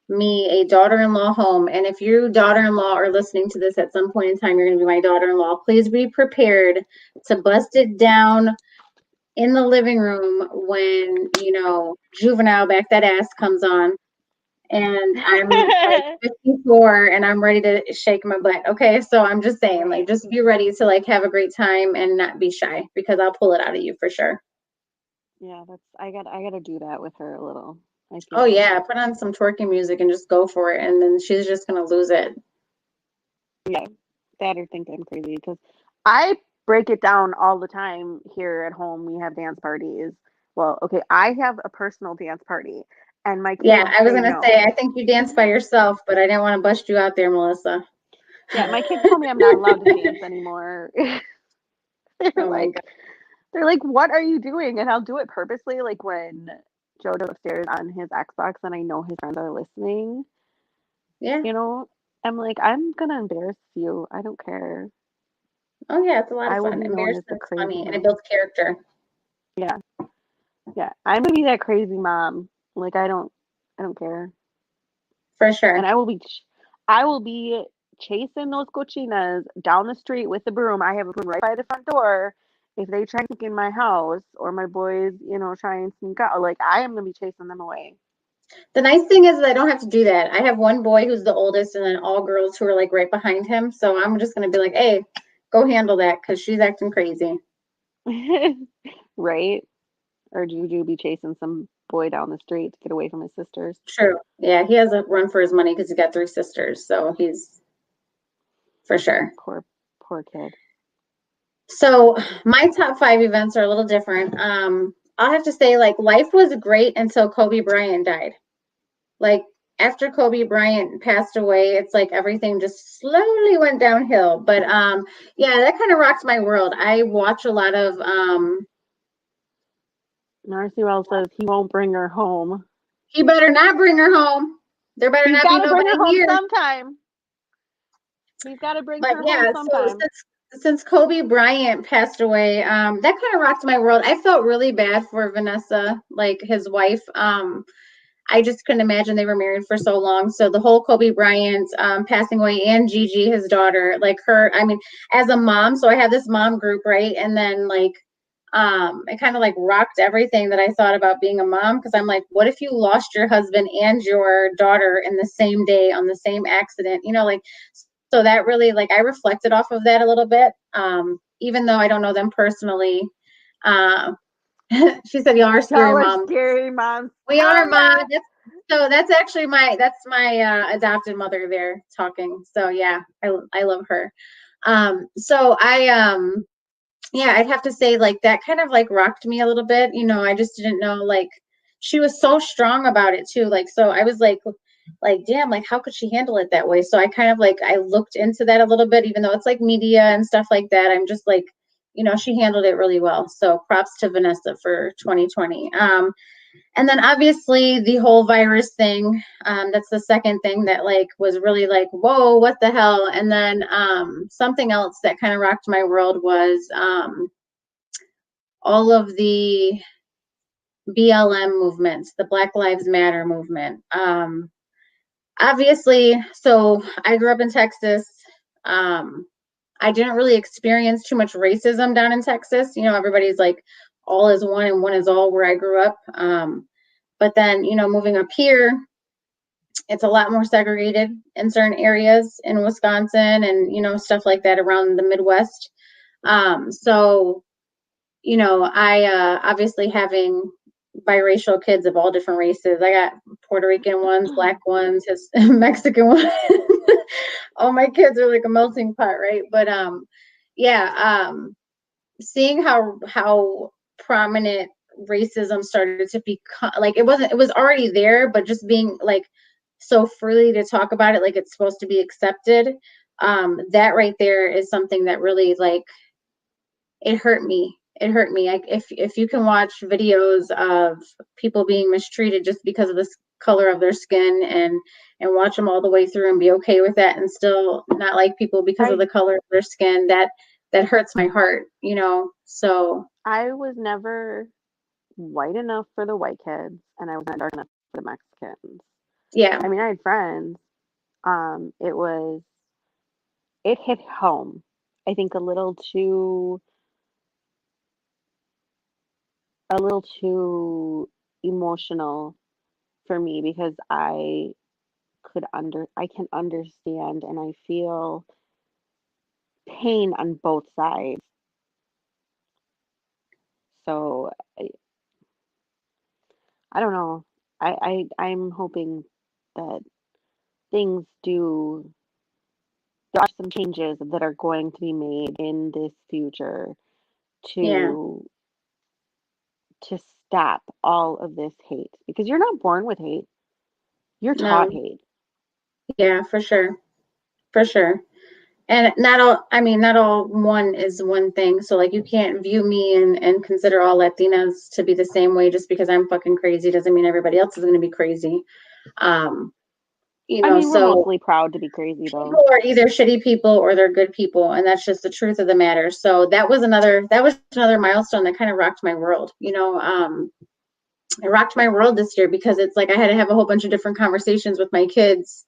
me a daughter-in-law home. And if you daughter-in-law are listening to this at some point in time, you're going to be my daughter-in-law. Please be prepared to bust it down in the living room when, juvenile back that ass comes on. And I'm like 54 and I'm ready to shake my butt. Okay. So I'm just saying, like, just be ready to like have a great time and not be shy because I'll pull it out of you for sure. Yeah, I got to do that with her a little. I Oh, feel yeah. Put on some twerking music and just go for it. And then she's just going to lose it. yeah, that or think I'm crazy because I break it down all the time here at home. We have dance parties. Well, okay, I have a personal dance party, and my Yeah. kids I was say going to say, no. I think you dance by yourself, but I didn't want to bust you out there, Melissa. Yeah, my kids tell me I'm not allowed to dance anymore. they're Oh my like, God. "What are you doing?" And I'll do it purposely, like when Joe goes upstairs on his Xbox, and I know his friends are listening. Yeah. You know, I'm like, I'm gonna embarrass you. I don't care. Oh, yeah. It's a lot of I will fun. be known as the Embarrassment's crazy funny and it mom. builds character Yeah, yeah. I'm gonna be that crazy mom. Like I don't care. for And sure. I will be chasing those cochinas down the street with the broom. I have a broom right by the front door. If they try to sneak in my house or my boys, try and sneak out, like I am gonna be chasing them away. The nice thing is that I don't have to do that. I have one boy who's the oldest and then all girls who are like right behind him. So I'm just going to be like, hey, go handle that because she's acting crazy. Right? Or Juju be chasing some boy down the street to get away from his sisters. True. Yeah, he has a run for his money because he's got 3 sisters. So he's for sure. Poor kid. So my top 5 events are a little different. I'll have to say, like, life was great until Kobe Bryant died. Like, after Kobe Bryant passed away, it's like everything just slowly went downhill. But yeah, that kind of rocks my world. I watch a lot of Marcy Wells says he won't bring her home. he better not bring her home. There better He's not be got to bring her nobody home here. sometime. He's got to bring But her home yeah, so sometime. since Kobe Bryant passed away, that kind of rocked my world. I felt really bad for Vanessa, like his wife. I just couldn't imagine they were married for so long. So the whole Kobe Bryant passing away and Gigi, his daughter, like her, I mean, as a mom, so I have this mom group, right? And then like it kind of like rocked everything that I thought about being a mom because I'm like, what if you lost your husband and your daughter in the same day on the same accident? Like so that really like I reflected off of that a little bit. even though I don't know them personally. Uh, she said, y'all are scary Y'all are moms. scary moms. We Hell are, Mom. yeah. That's actually my adopted mother there talking. So yeah, I love her. So yeah, I'd have to say like that kind of like rocked me a little bit. I just didn't know, like, she was so strong about it too. Like, so I was like, damn, like how could she handle it that way? So I kind of like I looked into that a little bit, even though it's like media and stuff like that. I'm just like, she handled it really well. So props to Vanessa for 2020. And then obviously the whole virus thing, that's the second thing that like was really like, whoa, what the hell? And then something else that kind of rocked my world was all of the BLM movements, the Black Lives Matter movement. Obviously, so I grew up in Texas. I didn't really experience too much racism down in Texas. Everybody's like all is one and one is all where I grew up. But then, moving up here, it's a lot more segregated in certain areas in Wisconsin and, stuff like that around the Midwest. So, I obviously having biracial kids of all different races. I got Puerto Rican ones, black ones, Mexican ones. All my kids are like a melting pot, right? But yeah, seeing how prominent racism started to become, like it was already there, but just being like so freely to talk about it like it's supposed to be accepted, that right there is something that really like it hurt me. It hurt me. Like if you can watch videos of people being mistreated just because of the color of their skin, and watch them all the way through and be okay with that and still not like people because of I the color of their skin, that hurts my heart. So I was never white enough for the white kids, and I was not dark enough for the Mexicans. yeah, I mean, I had friends. It hit home. I think a little too emotional for me because I can understand and I feel pain on both sides. So I don't know. I'm hoping that things do there are some changes that are going to be made in this future yeah, to stop all of this hate because you're not born with hate. You're taught no, hate. yeah, for sure, for sure. And not all one is one thing. So like you can't view me and consider all Latinas to be the same way just because I'm fucking crazy doesn't mean everybody else is gonna be crazy. Um, I mean, we're so mostly proud to be crazy though. people are either shitty people or they're good people, and that's just the truth of the matter. So that was another milestone that kind of rocked my world. It rocked my world this year because it's like I had to have a whole bunch of different conversations with my kids,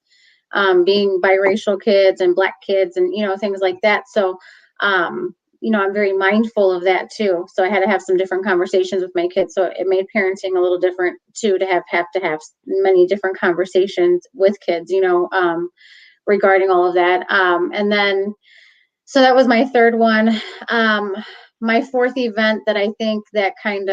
being biracial kids and black kids and things like that. So I'm very mindful of that too. So I had to have some different conversations with my kids. So it made parenting a little different too, to have many different conversations with kids, regarding all of that. And then so that was my third one. My fourth event that I think that kind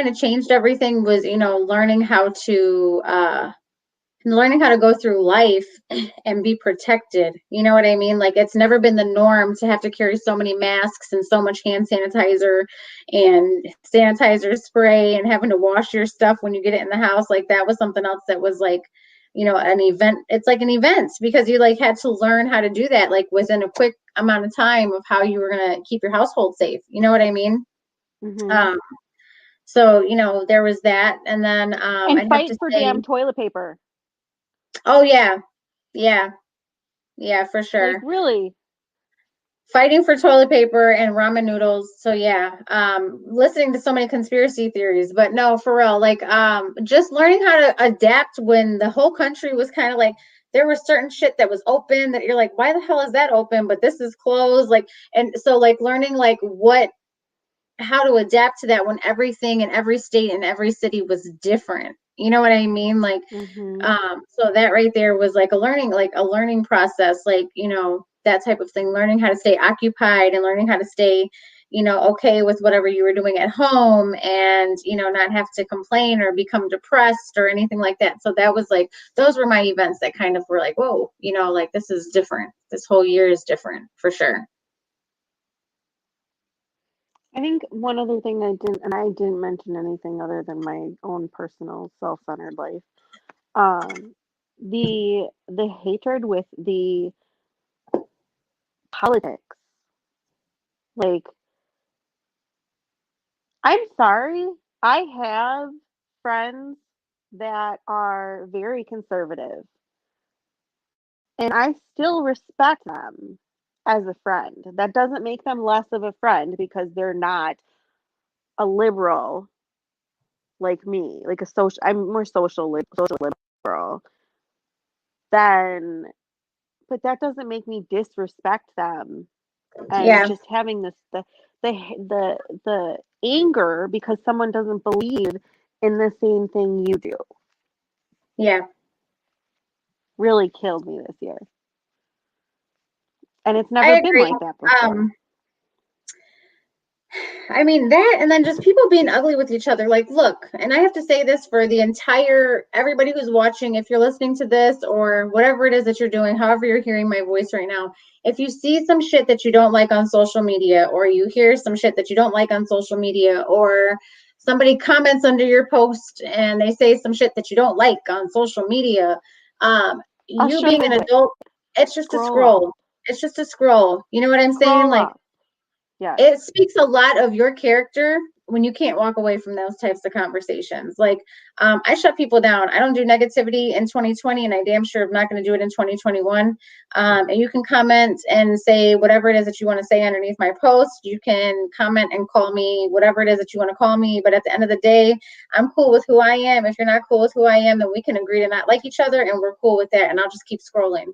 of changed everything was learning how to go through life and be protected. You know what I mean? Like it's never been the norm to have to carry so many masks and so much hand sanitizer and sanitizer spray and having to wash your stuff when you get it in the house. Like that was something else that was like, an event. It's like an event because you like had to learn how to do that like within a quick amount of time of how you were going to keep your household safe. You know what I mean? Hmm. Um, so, there was that. And then And I'd have fight to for say, damn toilet paper. oh, yeah, yeah, yeah, for Like sure. really. Fighting for toilet paper and ramen noodles. So, yeah, listening to so many conspiracy theories, but no, for real, like just learning how to adapt when the whole country was kind of like, there was certain shit that was open that you're like, why the hell is that open? But this is closed. Like, and so, like, learning like how to adapt to that when everything in every state and every city was different. You know what I mean? Like, Hmm. so that right there was like a learning process. Like, that type of thing, learning how to stay occupied and learning how to stay, okay with whatever you were doing at home and, not have to complain or become depressed or anything like that. So that was like, those were my events that kind of were like, whoa, like this is different. This whole year is different for sure. I think one other thing I didn't mention anything other than my own personal self-centered life. Um, the hatred with the politics. Like, I'm sorry, I have friends that are very conservative, and I still respect them as a friend. That doesn't make them less of a friend because they're not a liberal like me, like a social. I'm more social liberal than, but that doesn't make me disrespect them and Yeah. just having the anger because someone doesn't believe in the same thing you do Yeah. really killed me this year. And it's I never been agree. like that before. Um, I mean, that, and then just people being ugly with each other. Like, look, and I have to say this for the entire everybody who's watching, if you're listening to this or whatever it is that you're doing, however you're hearing my voice right now, if you see some shit that you don't like on social media, or you hear some shit that you don't like on social media, or somebody comments under your post and they say some shit that you don't like on social media, you being an Australia, adult, it's just a scroll up. scroll. It's just a scroll. You know what I'm saying? Scroll Like, up. Yes. it speaks a lot of your character when you can't walk away from those types of conversations. Like, I shut people down. I don't do negativity in 2020, and I damn sure am not going to do it in 2021. And you can comment and say whatever it is that you want to say underneath my post. You can comment and call me whatever it is that you want to call me. But at the end of the day, I'm cool with who I am. If you're not cool with who I am, then we can agree to not like each other, and we're cool with that. And I'll just keep scrolling.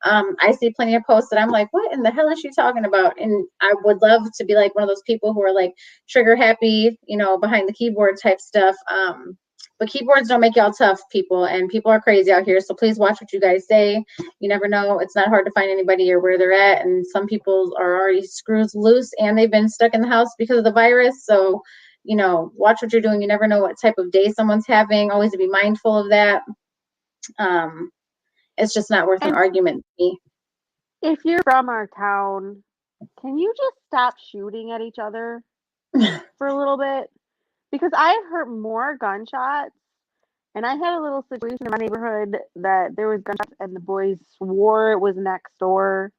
I see plenty of posts that I'm like, what in the hell is she talking about? And I would love to be like one of those people who are like trigger happy, behind the keyboard type stuff. But keyboards don't make y'all tough, people, and people are crazy out here. So please watch what you guys say. You never know. It's not hard to find anybody or where they're at. And some people are already screws loose and they've been stuck in the house because of the virus. So, watch what you're doing. You never know what type of day someone's having. Always to be mindful of that. Um, it's just not worth an And argument to me. if you're from our town, can you just stop shooting at each other for a little bit? Because I heard more gunshots. And I had a little situation in my neighborhood that there was gunshots and the boys swore it was next door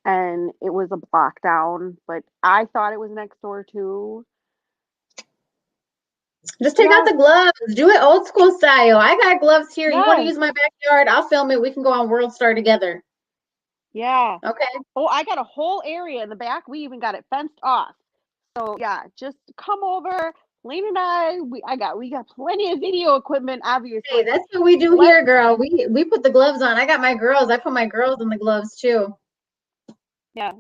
and it was a block down, but I thought it was next door too. Just take out Yes, the gloves. Do it old school style. I got gloves here. You want to yes, use my backyard? I'll film it. We can go on World Star together. yeah. Okay. Oh, I got a whole area in the back. We even got it fenced off. So yeah, just come over. Lane and we got plenty of video equipment, Hey, obviously. that's what we do Let here, girl. We put the gloves on. I got my girls. I put my girls in the gloves too. Yeah.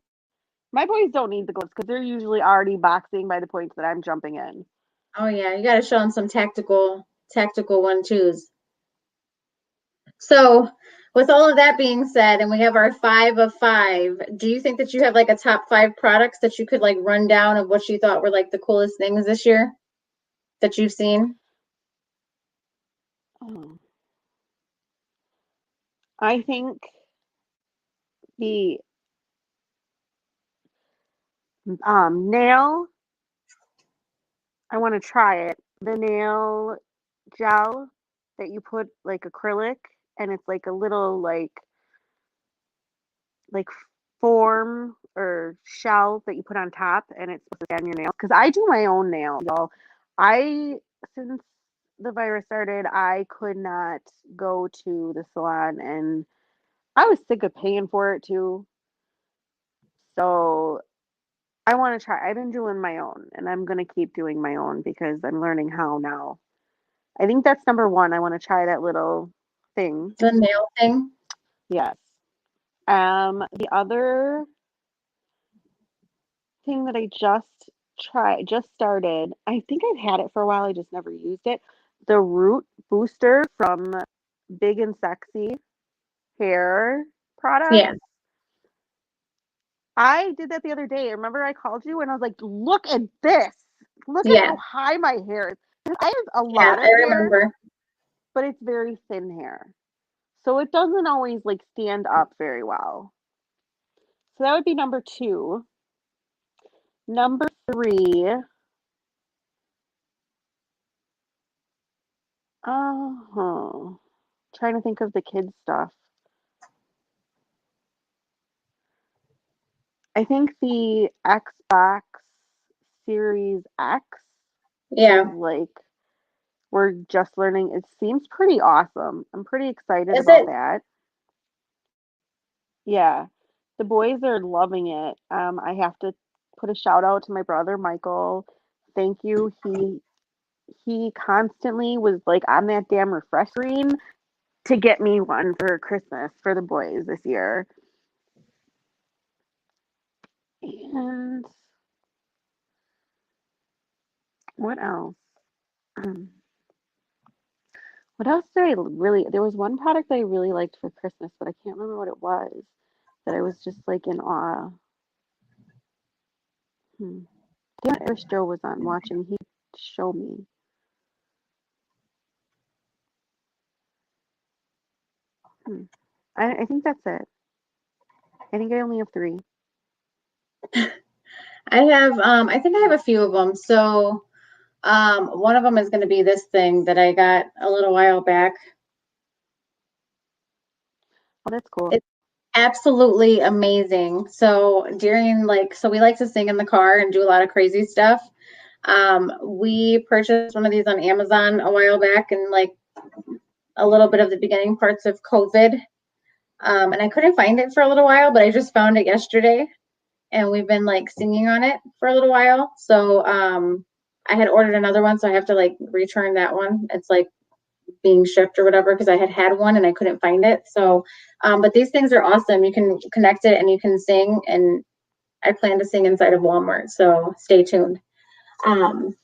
My boys don't need the gloves because they're usually already boxing by the points that I'm jumping in. Oh yeah, you got to show them some tactical 1-2s. So, with all of that being said, and we have our 5 of 5, do you think that you have like a top 5 products that you could like run down of what you thought were like the coolest things this year that you've seen? Oh. I think the nail, I want to try it. The nail gel that you put like acrylic and it's like a little like form or shell that you put on top and it's supposed to stay on your nail. Because I do my own nail, y'all. I since the virus started, I could not go to the salon and I was sick of paying for it too. So I want to try. I've been doing my own and I'm going to keep doing my own because I'm learning how now. I think that's number one. I want to try that little thing. The nail thing? Yes. The other thing that I just started, I think I've had it for a while, I just never used it. The Root Booster from Big and Sexy hair products. Yeah. I did that the other day. Remember I called you and I was like, look at this. Look at Yeah, how high my hair is. 'Cause I have a yeah, lot of I hair, remember. but it's very thin hair. So it doesn't always like stand up very well. So that would be number two. Number three. Oh, trying to think of the kids stuff. I think the Xbox Series X is Yeah. like we're just learning. It seems pretty awesome. I'm pretty excited Is about it? that. Yeah, the boys are loving it. I have to put a shout out to my brother Michael. Thank you. He constantly was like on that damn refresh screen to get me one for Christmas for the boys this year. And what else? What else did I really? There was one product that I really liked for Christmas, but I can't remember what it was. That I was just like in awe. Hmm. Damn it, I wish Joe was on watching. He'd show me. Hmm. I think that's it. I think I only have three. I think I have a few of them. So, one of them is going to be this thing that I got a little while back. Oh, that's cool. It's absolutely amazing. So so we like to sing in the car and do a lot of crazy stuff. We purchased one of these on Amazon a while back and like a little bit of the beginning parts of COVID. And I couldn't find it for a little while, but I just found it yesterday and we've been like singing on it for a little while. So, I had ordered another one, so I have to like return that one. It's like being shipped or whatever because I had one and I couldn't find it. So, but these things are awesome. You can connect it and you can sing. And I plan to sing inside of Walmart. So stay tuned. Um,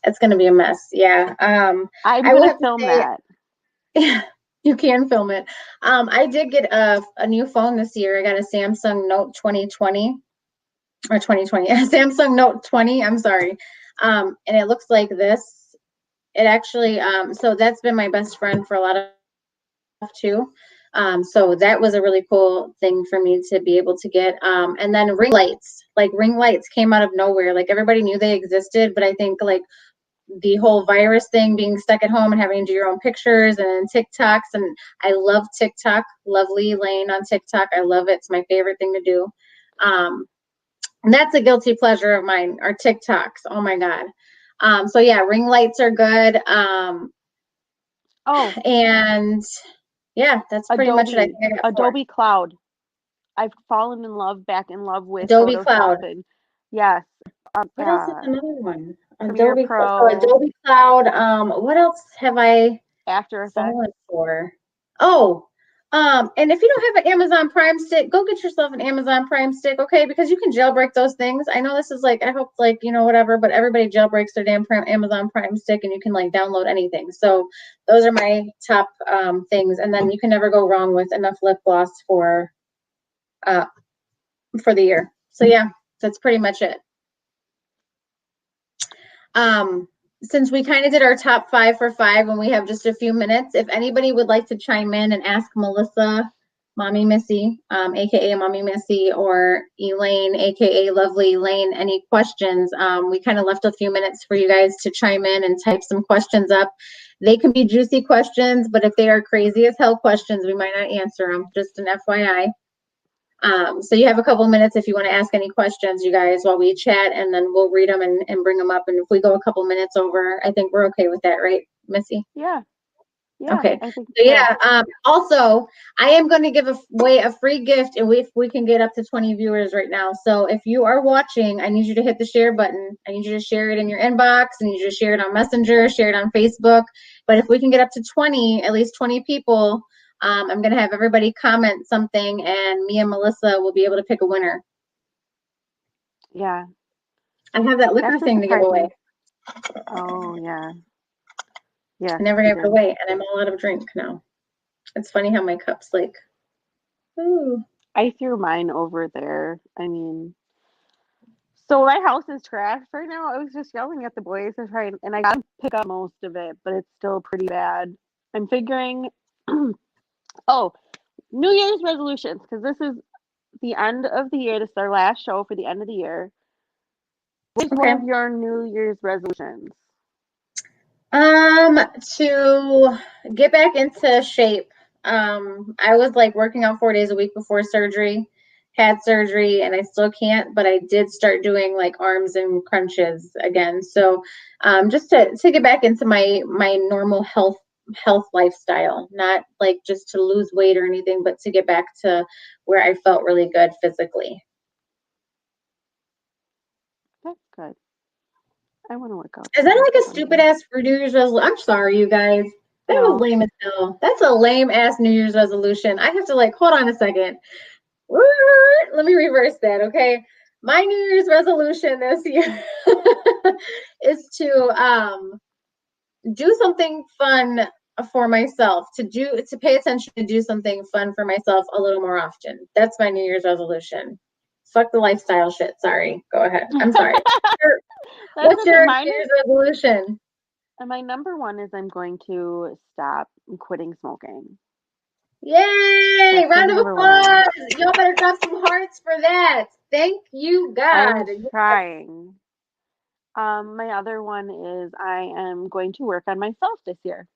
it's going to be a mess. Yeah. I'm I will gonna have to film say, that. yeah, you can film it. I did get a new phone this year. I got a Samsung Note 2020 or 2020, Samsung Note 20. I'm sorry. And it looks like this. It actually, so that's been my best friend for a lot of too. So that was a really cool thing for me to be able to get. And then ring lights came out of nowhere. Like everybody knew they existed, but I think like the whole virus thing, being stuck at home and having to do your own pictures and TikToks. And I love TikTok, lovely Lane on TikTok. I love it. It's my favorite thing to do. And that's a guilty pleasure of mine, are TikToks. Oh my God. So yeah, ring lights are good. Oh, And yeah, that's pretty much it. I Adobe, think I got four. Adobe Cloud. I've fallen in love, back in love with Adobe Photoshop Cloud. and yes, What else is another one? Premiere Adobe Cloud. So Pro, Adobe Cloud. What else have I After Effects. fallen for? Oh, and if you don't have an Amazon Prime stick, go get yourself an Amazon Prime stick, okay? Because you can jailbreak those things. I know this is like, I hope like, whatever, but everybody jailbreaks their damn Amazon Prime stick and you can like download anything. So those are my top things. And then you can never go wrong with enough lip gloss uh for the year. So yeah, that's pretty much it. Um, since we kind of did our top 5 for 5 and we have just a few minutes, if anybody would like to chime in and ask Melissa, Mommy Missy, aka Mommy Missy, or Elaine, aka Lovely Elaine, any questions, we kind of left a few minutes for you guys to chime in and type some questions up. They can be juicy questions, but if they are crazy as hell questions, we might not answer them. Just an FYI. So you have a couple minutes if you want to ask any questions, you guys, while we chat, and then we'll read them and bring them up. And if we go a couple minutes over, I think we're okay with that, right, Missy? Yeah, yeah, Okay. I think So yeah. yeah. Also, I am going to give away a free gift, and if we can get up to 20 viewers right now. So if you are watching, I need you to hit the share button. I need you to share it in your inbox. I need you to share it on Messenger, share it on Facebook. But if we can get up to 20, at least 20 people, I'm going to have everybody comment something, and me and Melissa will be able to pick a winner. Yeah. I have that liquor That's a thing to give surprise away. me. Oh yeah. Yeah, I never you gave it did. away, and I'm all out of drink now. It's funny how my cup's like, ooh. I threw mine over there. I mean, so my house is trashed right now. I was just yelling at the boys to try and I got to pick up most of it, but it's still pretty bad. I'm figuring, oh, New Year's resolutions, because this is the end of the year. This is our last show for the end of the year. What is one Okay. of your New Year's resolutions? To get back into shape. I was like working out 4 days a week before surgery, had surgery, and I still can't, but I did start doing like arms and crunches again. So, just to get back into my normal health lifestyle, not like just to lose weight or anything, but to get back to where I felt really good physically. That's good. I want to work out Is that too like a stupid someday. ass for New Year's resolution? I'm sorry, you guys. That was No. lame as hell. That's a lame ass New Year's resolution. I have to like hold on a second. Let me reverse that, okay? My New Year's resolution this year is to do something fun for myself, to pay attention to do something fun for myself a little more often. That's my New Year's resolution. Fuck the lifestyle shit. Sorry. Go ahead. I'm sorry. That's What's okay. your New Mine Year's is, resolution? and my number one is I'm going to stop quitting smoking. Yay! That's my Round of number one. applause. Y'all better drop some hearts for that. Thank you, I'm God. trying. My other one is I am going to work on myself this year,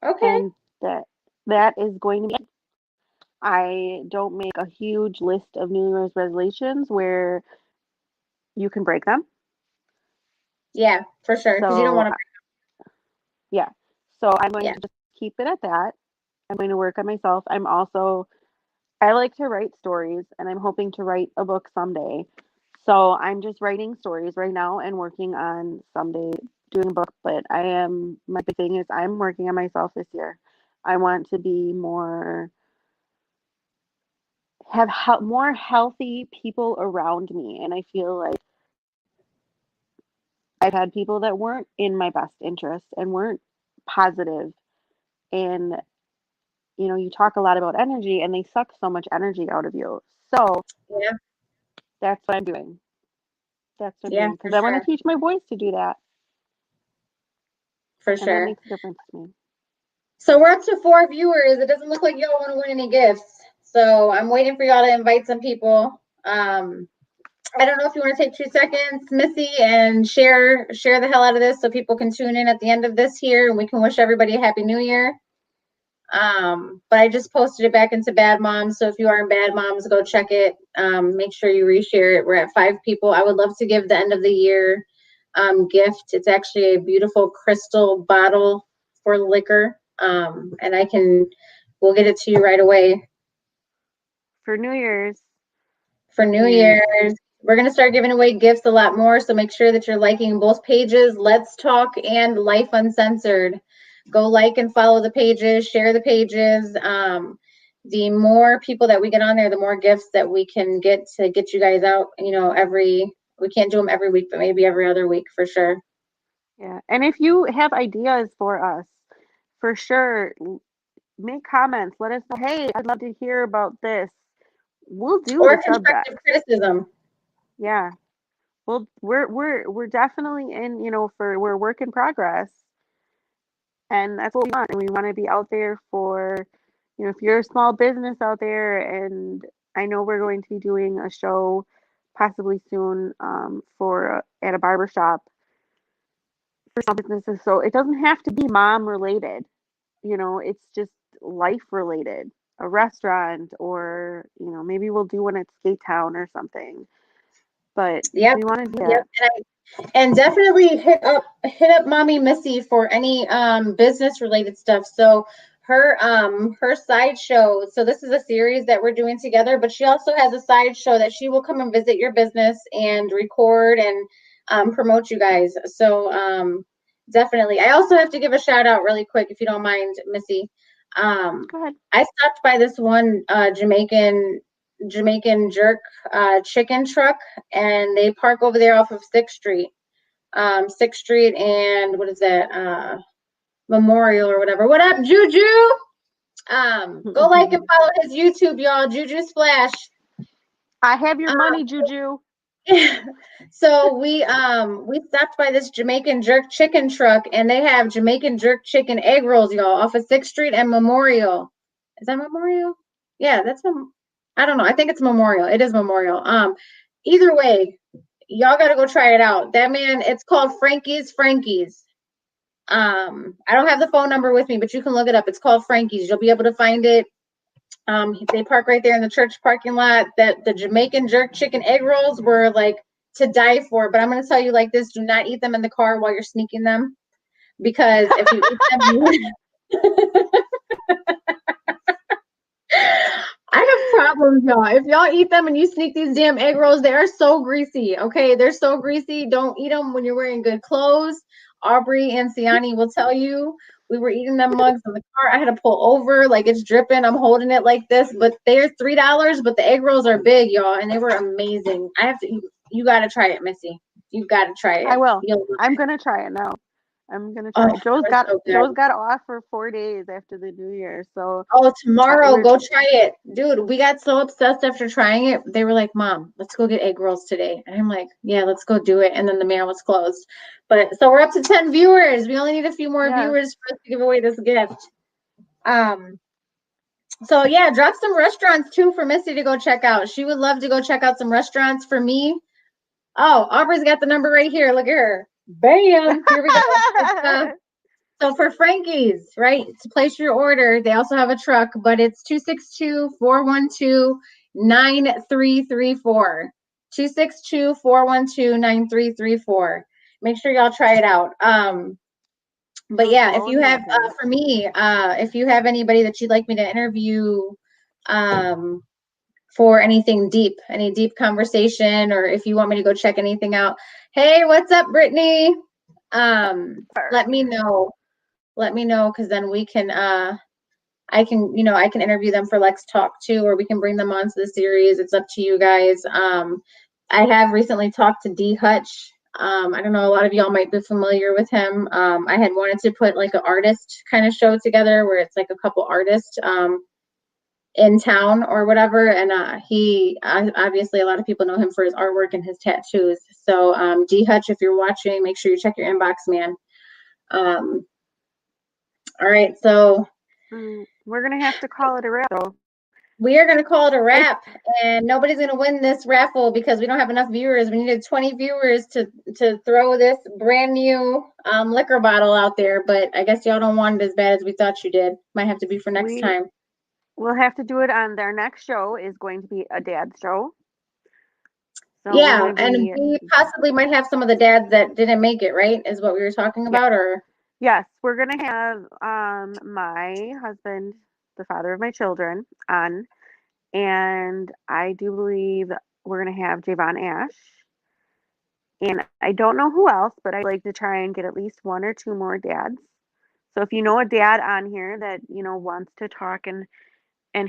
Okay. and that is going to be. I don't make a huge list of New Year's resolutions where you can break them. Yeah, for sure. Because you don't So want to. yeah, so I'm going Yeah. to just keep it at that. I'm going to work on myself. I like to write stories, and I'm hoping to write a book someday. So I'm just writing stories right now and working on someday doing a book. But my big thing is I'm working on myself this year. I want to be more healthy people around me. And I feel like I've had people that weren't in my best interest and weren't positive. And, you talk a lot about energy and they suck so much energy out of you. So Yeah. that's what I'm doing. That's what I'm Yeah, doing for because I want to sure. teach my boys to do that, For and that sure. makes a difference to me. So we're up to 4 viewers. It doesn't look like y'all want to win any gifts. So I'm waiting for y'all to invite some people. I don't know if you want to take 2 seconds, Missy, and share the hell out of this so people can tune in at the end of this here and we can wish everybody a happy new year. But I just posted it back into Bad Moms. So if you are in Bad Moms, go check it. Make sure you reshare it. We're at 5 people. I would love to give the end of the year gift. It's actually a beautiful crystal bottle for liquor. And we'll get it to you right away For New Year's, for New New Year's, Year's. We're going to start giving away gifts a lot more. So make sure that you're liking both pages, Let's Talk and Life Uncensored. Go like and follow the pages, share the pages. The more people that we get on there, the more gifts that we can get to get you guys out, we can't do them every week, but maybe every other week for sure. yeah. And if you have ideas for us, for sure, make comments. Let us know. Hey, I'd love to hear about this. We'll do the Or subject. constructive criticism. Yeah. Well, we're definitely in, we're work in progress, and that's what we want. And we want to be out there for, if you're a small business out there, and I know we're going to be doing a show possibly soon for at a barber shop for small businesses. So it doesn't have to be mom related. It's just life related. A restaurant, or maybe we'll do one at Skate Town or something. But Yep. we want to do Yep. that. And definitely hit up Mommy Missy for any business related stuff. So her side show, so this is a series that we're doing together, but she also has a side show that she will come and visit your business and record and promote you guys. So definitely. I also have to give a shout out really quick if you don't mind, Missy. Go ahead. I stopped by this one Jamaican jerk chicken truck, and they park over there off of 6th Street. 6th Street and what is that? Memorial or whatever. What up, Juju? Go like and follow his YouTube, y'all. Juju Splash. I have your money, Juju. So we stopped by this Jamaican jerk chicken truck, and they have Jamaican jerk chicken egg rolls, y'all, off of 6th Street and Memorial. Is that Memorial? Yeah, I don't know. I think it's Memorial. It is Memorial. Either way, y'all gotta go try it out. That man, it's called Frankie's. I don't have the phone number with me, but you can look it up. It's called Frankie's. You'll be able to find it. They park right there in the church parking lot. That the Jamaican jerk chicken egg rolls were like to die for. But I'm going to tell you like this: do not eat them in the car while you're sneaking them, because if you eat them, I have problems, y'all. If y'all eat them and you sneak these damn egg rolls, they are so greasy. Okay, they're so greasy. Don't eat them when you're wearing good clothes. Aubrey and Siani will tell you. We were eating them mugs in the car. I had to pull over, like it's dripping. I'm holding it like this, but they're $3. But the egg rolls are big, y'all, and they were amazing. You got to try it, Missy. You got to try it. I will. I'm gonna try it now. I'm gonna try it. Joe's got off for 4 days after the New Year, so. Oh, tomorrow, go try it, dude. We got so obsessed after trying it. They were like, "Mom, let's go get egg rolls today." And I'm like, "Yeah, let's go do it." And then the mail was closed. But so we're up to 10 viewers. We only need a few more viewers for us to give away this gift. So yeah, drop some restaurants too for Missy to go check out. She would love to go check out some restaurants for me. Oh, Aubrey's got the number right here. Look at her. Bam. Here we go. So for Frankie's, right, to place your order, they also have a truck, but it's 262-412-9334. 262-412-9334. Make sure y'all try it out. But yeah, if you have, for me, if you have anybody that you'd like me to interview for anything deep, any deep conversation, or if you want me to go check anything out, hey, what's up, Brittany? Let me know. Let me know, because then we can I can interview them for Lex Talk too, or we can bring them onto the series. It's up to you guys. I have recently talked to D Hutch. I don't know, a lot of y'all might be familiar with him. I had wanted to put like an artist kind of show together where it's like a couple artists in town or whatever, and he obviously, a lot of people know him for his artwork and his tattoos. So D Hutch, if you're watching, make sure you check your inbox, man. All right, so we're gonna have to call it a wrap. We are gonna call it a wrap, and nobody's gonna win this raffle because we don't have enough viewers. We needed 20 viewers to throw this brand new liquor bottle out there, but I guess y'all don't want it as bad as we thought you did. Might have to be for next time. We'll have to do it on their next show. Is going to be a dad show. So yeah, and we possibly might have some of the dads that didn't make it, right? Is what we were talking about, or? Yes, we're gonna have my husband, the father of my children, on, and I do believe we're gonna have Javon Ash, and I don't know who else, but I'd like to try and get at least 1 or 2 more dads. So if you know a dad on here that wants to talk and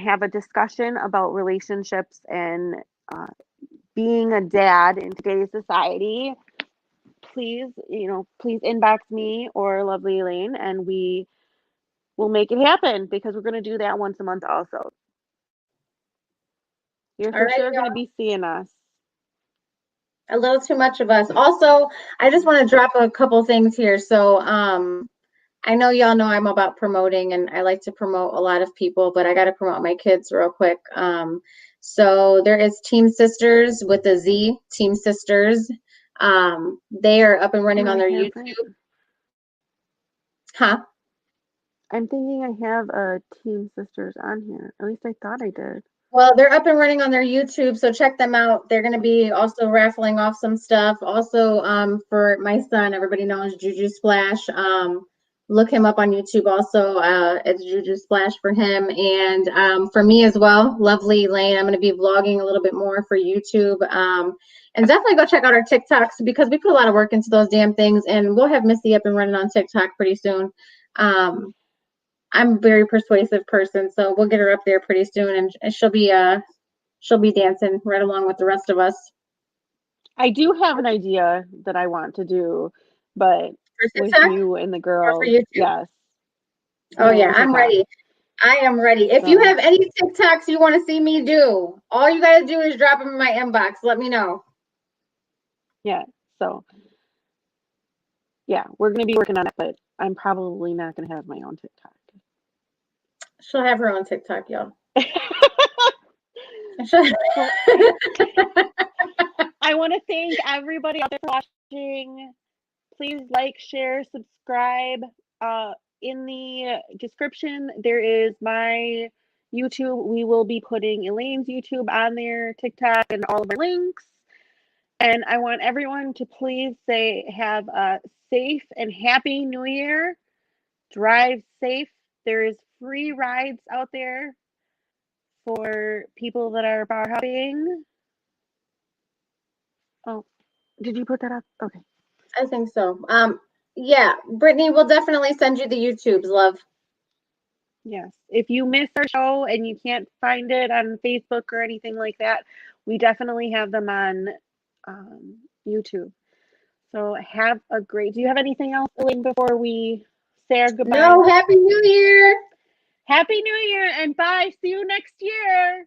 have a discussion about relationships and being a dad in today's society, please inbox me or Lovely Elaine, and we will make it happen, because we're going to do that once a month also. You're for sure going to be seeing us. A little too much of us. Also, I just want to drop a couple things here. So I know y'all know I'm about promoting, and I like to promote a lot of people, but I got to promote my kids real quick. So there is Team Sisters with a Z, Team Sisters. They are up and running on their YouTube. Huh? I'm thinking I have a Team Sisters on here. At least I thought I did. Well, they're up and running on their YouTube, so check them out. They're going to be also raffling off some stuff. Also, for my son, everybody knows Juju Splash. Look him up on YouTube also. It's Juju Splash for him. And for me as well, Lovely Elaine. I'm going to be vlogging a little bit more for YouTube. And definitely go check out our TikToks, because we put a lot of work into those damn things. And we'll have Missy up and running on TikTok pretty soon. I'm a very persuasive person, so we'll get her up there pretty soon, and she'll be dancing right along with the rest of us. I do have an idea that I want to do, but with you and the girls, yes. Oh yeah, I'm ready. I am ready. If you So, have any TikToks you want to see me do, all you got to do is drop them in my inbox. Let me know. yeah. So, yeah, we're going to be working on it, but I'm probably not going to have my own TikTok. She'll have her own TikTok, y'all. She'll- So, I want to thank everybody out there for watching. Please like, share, subscribe. In the description, there is my YouTube. We will be putting Elaine's YouTube on there, TikTok, and all of our links. And I want everyone to please have a safe and happy New Year. Drive safe. There is free rides out there for people that are bar hopping. Oh, did you put that up? Okay. I think so. Yeah, Brittany will definitely send you the YouTubes, love. Yes. If you missed our show and you can't find it on Facebook or anything like that, we definitely have them on YouTube. So have a great. Do you have anything else, Elaine, before we say our goodbyes? No, Happy New Year. Happy New Year and bye. See you next year.